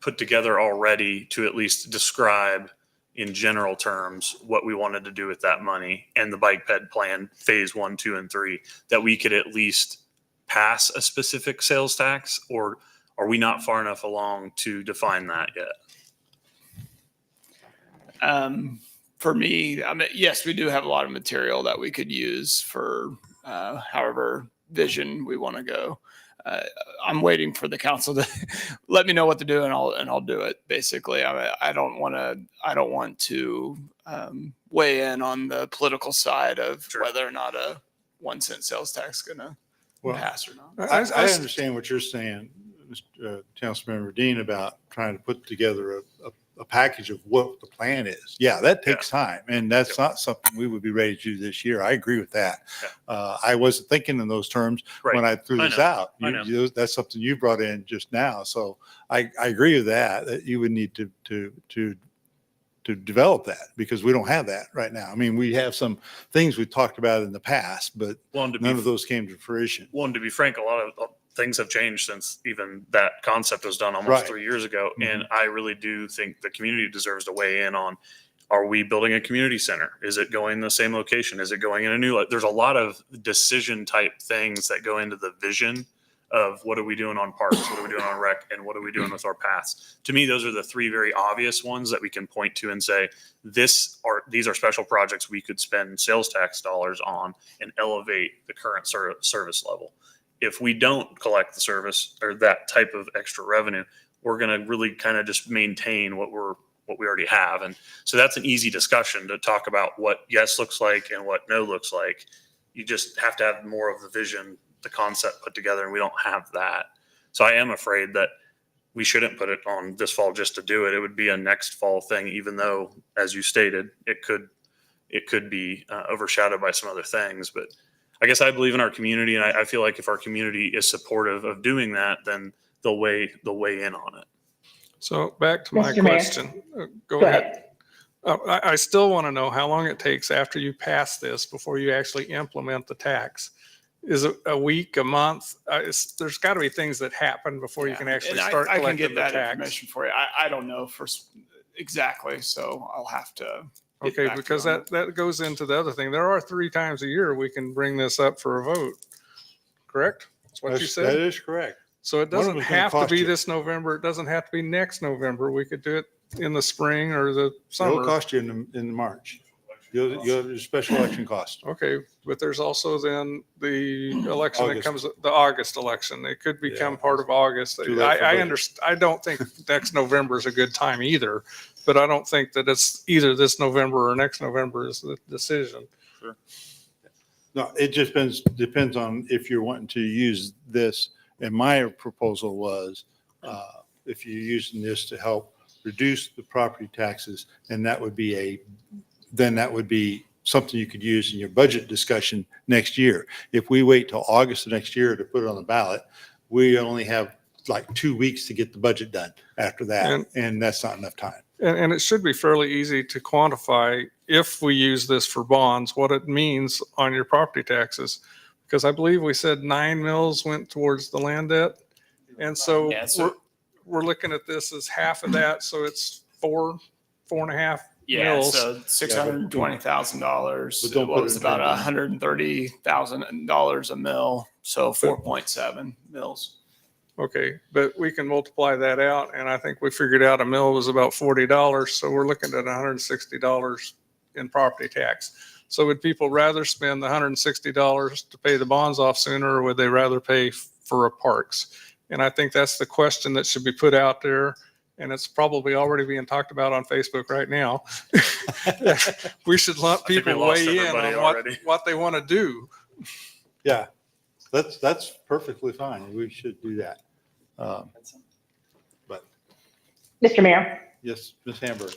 put together already to at least describe in general terms what we wanted to do with that money and the bike ped plan phase 1, 2, and 3, that we could at least pass a specific sales tax, or are we not far enough along to define that yet? For me, I mean, yes, we do have a lot of material that we could use for however vision we want to go. I'm waiting for the council to let me know what to do, and I'll do it. Basically, I don't want to weigh in on the political side of whether or not a 1 cent sales tax is going to pass or not. I understand what you're saying, Mr. Councilmember Dean, about trying to put together a package of what the plan is. Yeah, that takes time, and that's not something we would be ready to do this year. I agree with that. I wasn't thinking in those terms when I threw this out. That's something you brought in just now. So I agree with that you would need to develop that, because we don't have that right now. I mean, we have some things we talked about in the past, but none of those came to fruition. Well, to be frank, a lot of things have changed since even that concept was done almost 3 years ago. And I really do think the community deserves to weigh in on, are we building a community center? Is it going in the same location? Is it going in a new, there's a lot of decision type things that go into the vision of what are we doing on parks, what are we doing on rec, and what are we doing with our paths. To me, those are the 3 very obvious ones that we can point to and say, these are special projects we could spend sales tax dollars on and elevate the current service level. If we don't collect the service or that type of extra revenue, we're going to really kind of just maintain what we already have. And so that's an easy discussion to talk about what yes looks like and what no looks like. You just have to have more of the vision, the concept put together, and we don't have that. So I am afraid that we shouldn't put it on this fall just to do it. It would be a next fall thing, even though, as you stated, it could it could be overshadowed by some other things. But I guess I believe in our community, and I feel like if our community is supportive of doing that, then they'll weigh in on it. So back to my Mr. Mayor. question. Go ahead. I still want to know how long it takes after you pass this before you actually implement the tax. Is it a week, a month? There's got to be things that happen before you can actually And start I can collecting get the that tax. information for you. I don't know exactly, so I'll have to. get Okay, back to because you on that goes into the other thing. There are 3 times a year we can bring this up for a vote. Correct? That's what you That said? is correct. So it One of doesn't them's gonna have to cost be you. this November. It doesn't have to be next November. We could do it in the spring or the It'll summer. cost you in March. You'll have your special election cost. Okay, but there's also then the election that August. comes, the August election. It could become Yeah. part of August. Too late for I budget. understand. I don't think next November is a good time either, but I don't think that it's either this November or next November is the decision. No, it just depends on if you're wanting to use this. And my proposal was, if you're using this to help reduce the property taxes, and that would be something you could use in your budget discussion next year. If we wait till August of next year to put it on the ballot, we only have like 2 weeks to get the budget done after that. And that's not enough time. And it should be fairly easy to quantify if we use this for bonds, what it means on your property taxes. Because I believe we said 9 mils went towards the land debt. And so Yeah, so- we're looking at this as half of that. So it's 4.5 Yeah, mils. so $620,000. But don't What put was it in about pennies. $130,000 a mil, so 4.7 mils. Okay, but we can multiply that out, and I think we figured out a mill was about $40, so we're looking at $160 in property tax. So would people rather spend the $160 to pay the bonds off sooner, or would they rather pay for a parks? And I think that's the question that should be put out there, and it's probably already being talked about on Facebook right now. We should let I think we people lost weigh in everybody on already. what they want to do. Yeah, that's perfectly fine. We should do that. But Mr. Mayor, yes, Ms. Hamburg.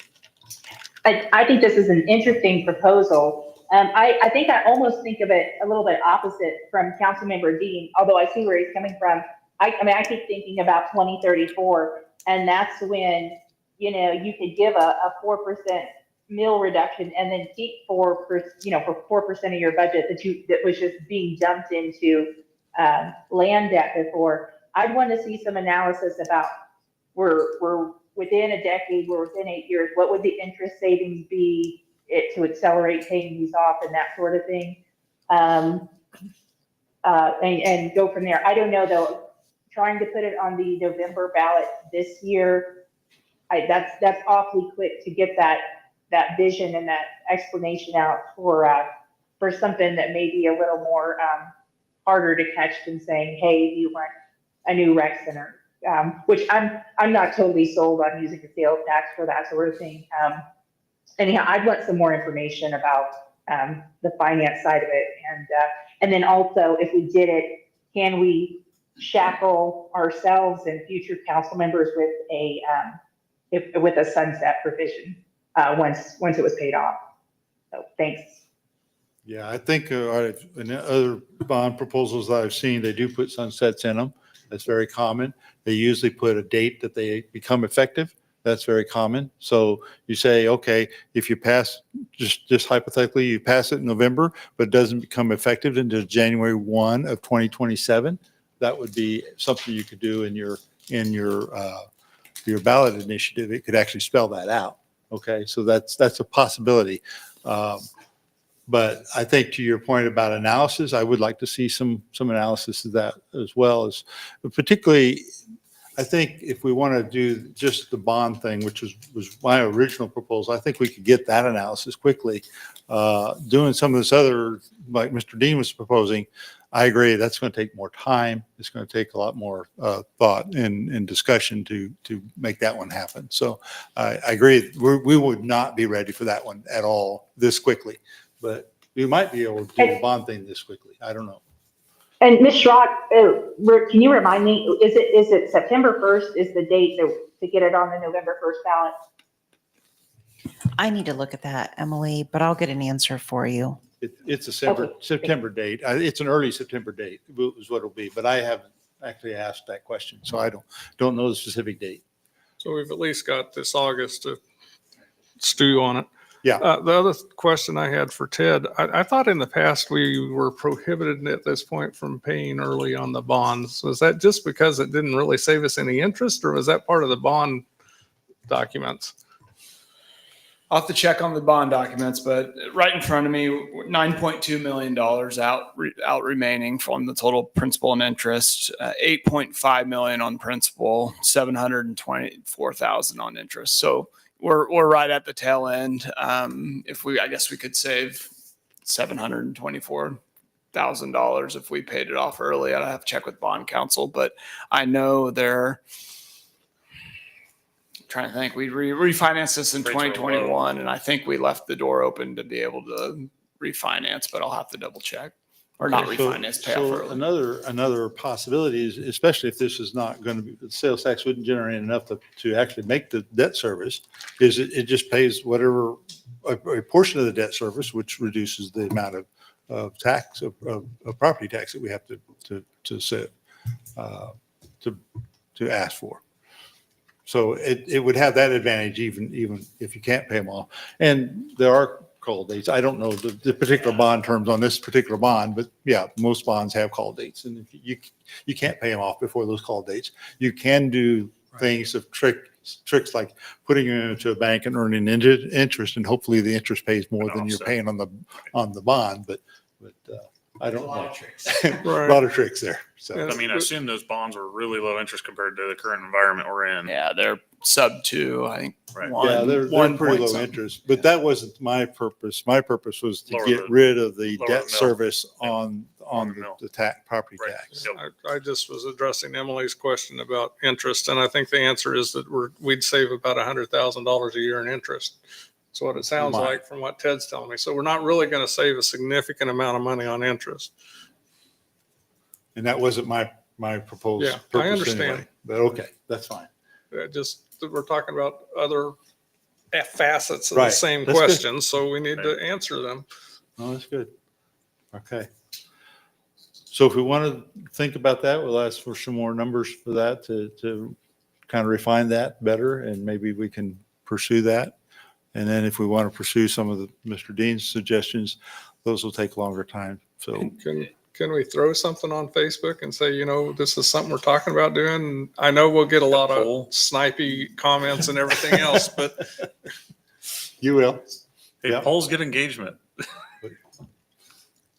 I think this is an interesting proposal. I think I almost think of it a little bit opposite from Councilmember Dean, although I see where he's coming from. I mean, I keep thinking about 2034, and that's when, you could give a 4% mill reduction and then keep 4%, for 4% of your budget that was just being dumped into land debt before. I'd want to see some analysis about we're within a decade, we're within 8 years, what would the interest savings be to accelerate paying these off and that sort of thing, and go from there. I don't know though. Trying to put it on the November ballot this year, that's awfully quick to get that vision and that explanation out for something that may be a little more harder to catch than saying, hey, you want a new rec center, which I'm not totally sold on using the sales tax for that sort of thing. Anyhow, I'd want some more information about the finance side of it, and then also if we did it, can we shackle ourselves and future council members with a sunset provision once it was paid off? So thanks. Yeah, I think in other bond proposals that I've seen, they do put sunsets in them. That's very common. They usually put a date that they become effective. That's very common. So you say, okay, if you pass, just hypothetically, you pass it in November, but it doesn't become effective until January 1 of 2027. That would be something you could do in your ballot initiative. It could actually spell that out. Okay, so that's a possibility. But I think to your point about analysis, I would like to see some analysis of that as well, as particularly, I think if we want to do just the bond thing, which was my original proposal, I think we could get that analysis quickly. Doing some of this other, like Mr. Dean was proposing, I agree, that's going to take more time. It's going to take a lot more thought and discussion to make that one happen. So I agree, we would not be ready for that one at all this quickly. But we might be able to do the bond thing this quickly. I don't know. And Ms. Schrock, can you remind me, is it September 1st is the date to get it on the November 1st ballot? I need to look at that, Emily, but I'll get an answer for you. It's a September date. It's an early September date is what it'll be, but I haven't actually asked that question, so I don't know the specific date. So we've at least got this August to stew on it. Yeah. The other question I had for Ted, I thought in the past we were prohibited at this point from paying early on the bonds. Was that just because it didn't really save us any interest, or was that part of the bond documents? I'll have to check on the bond documents, but right in front of me, $9.2 million out remaining from the total principal and interest, 8.5 million on principal, 724,000 on interest. So we're right at the tail end. I guess we could save $724,000 if we paid it off early. I'd have to check with bond counsel, but I know they're trying to think. We refinanced this in Rates are 2021, and I think we left the door open to be able to refinance, but I'll have to double check. Or not Okay, refinance, pay off so early. another possibility is, especially if this is not going to be, the sales tax wouldn't generate enough to actually make the debt service, is it just pays whatever, a portion of the debt service, which reduces the amount of tax, of property tax that we have to set, to ask for. So it would have that advantage even if you can't pay them all. And there are call dates. I don't know the particular bond terms on this particular bond, but yeah, most bonds have call dates. And if you can't pay them off before those call dates. You can do things of tricks like putting it into a bank and earning interest, and hopefully the interest pays more than you're paying on the bond. But I don't know. A lot of tricks. A lot of tricks there. So I mean, I assume those bonds are really low interest compared to the current environment we're in. Yeah, they're sub 2, I think. Right. yeah, they're pretty low interest, but that wasn't my purpose. My purpose was to get rid of the debt service on the property tax. I just was addressing Emily's question about interest, and I think the answer is that we'd save about $100,000 a year in interest. That's what it sounds like from what Ted's telling me. So we're not really going to save a significant amount of money on interest. And that wasn't my proposed Yeah, purpose I understand. anyway. But okay, that's fine. We're talking about other facets of Right. the same That's good. question, so we need to answer them. Oh, that's good. Okay. So if we want to think about that, we'll ask for some more numbers for that to kind of refine that better, and maybe we can pursue that. And then if we want to pursue some of Mr. Dean's suggestions, those will take longer time. So Can we throw something on Facebook and say, this is something we're talking about doing? I know we'll get a lot of snipey comments and everything else, but you will. Hey, Yeah. polls get engagement.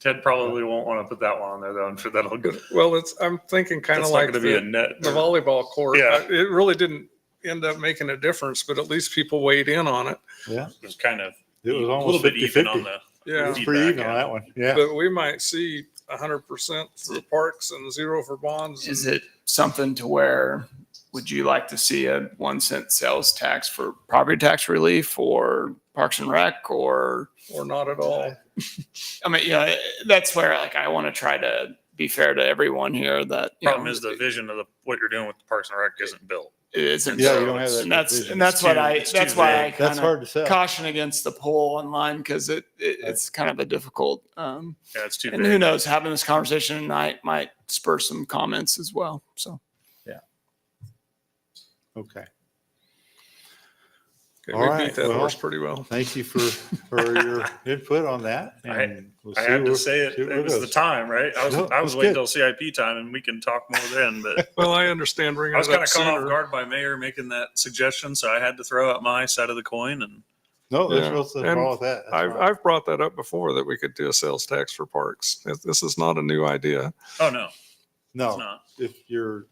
Ted probably won't want to put that one on there, though. I'm sure that'll go. well, I'm thinking kind of That's like not going to be a net. the volleyball court. Yeah. It really didn't end up making a difference, but at least people weighed in on it. Yeah. It was kind of It was a almost little bit even 50-50. on the. Yeah. It was pretty even on that one. Yeah. But we might see 100% for parks and 0 for bonds. Is it something to where would you like to see a 1 cent sales tax for property tax relief or Parks and Rec or not at all? I mean, that's where I want to try to be fair to everyone here. That Problem is the vision of what you're doing with the Parks and Rec isn't built. it isn't. Yeah, so you don't have that and that's vision. and that's It's what too- I it's too that's why I vague. That's kind hard of to sell. caution against the poll online because it's kind of a difficult. Yeah, it's too And vague. who knows, having this conversation tonight might spur some comments as well. So Okay. Okay, All we right, beat that well, horse pretty well. Thank you for your input on that. And we'll I see had to where- say it. see where It was the goes. time, right? I was No, that's waiting good. till CIP time, and we can talk more then. But Well, I understand bringing I was it kind up of caught off sooner. guard by Mayor making that suggestion, so I had to throw out my side of the coin. And No, there's Yeah. nothing And wrong with that. That's fine. I've brought that up before that we could do a sales tax for parks. This is not a new idea. oh no, it's No, not. if you're,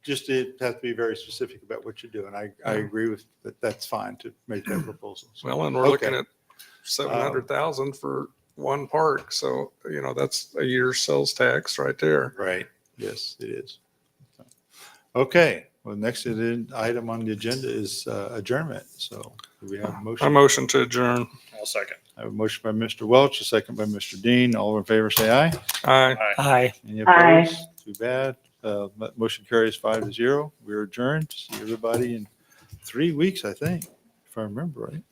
it has to be very specific about what you're doing. I agree with that. That's fine to make that proposal. So, Well, and we're okay. looking at 700,000 for one park. So, that's a year's sales tax right there. Right. Yes, it is. Okay. Well, next item on the agenda is adjournment. So do we have a motion? I motion to adjourn. I'll second. I have a motion by Mr. Welch, a second by Mr. Dean. All in favor, say aye. Aye. Aye. Any Aye. opposed? Too bad. Motion carries 5-0. We're adjourned. See everybody in 3 weeks, I think, if I remember right.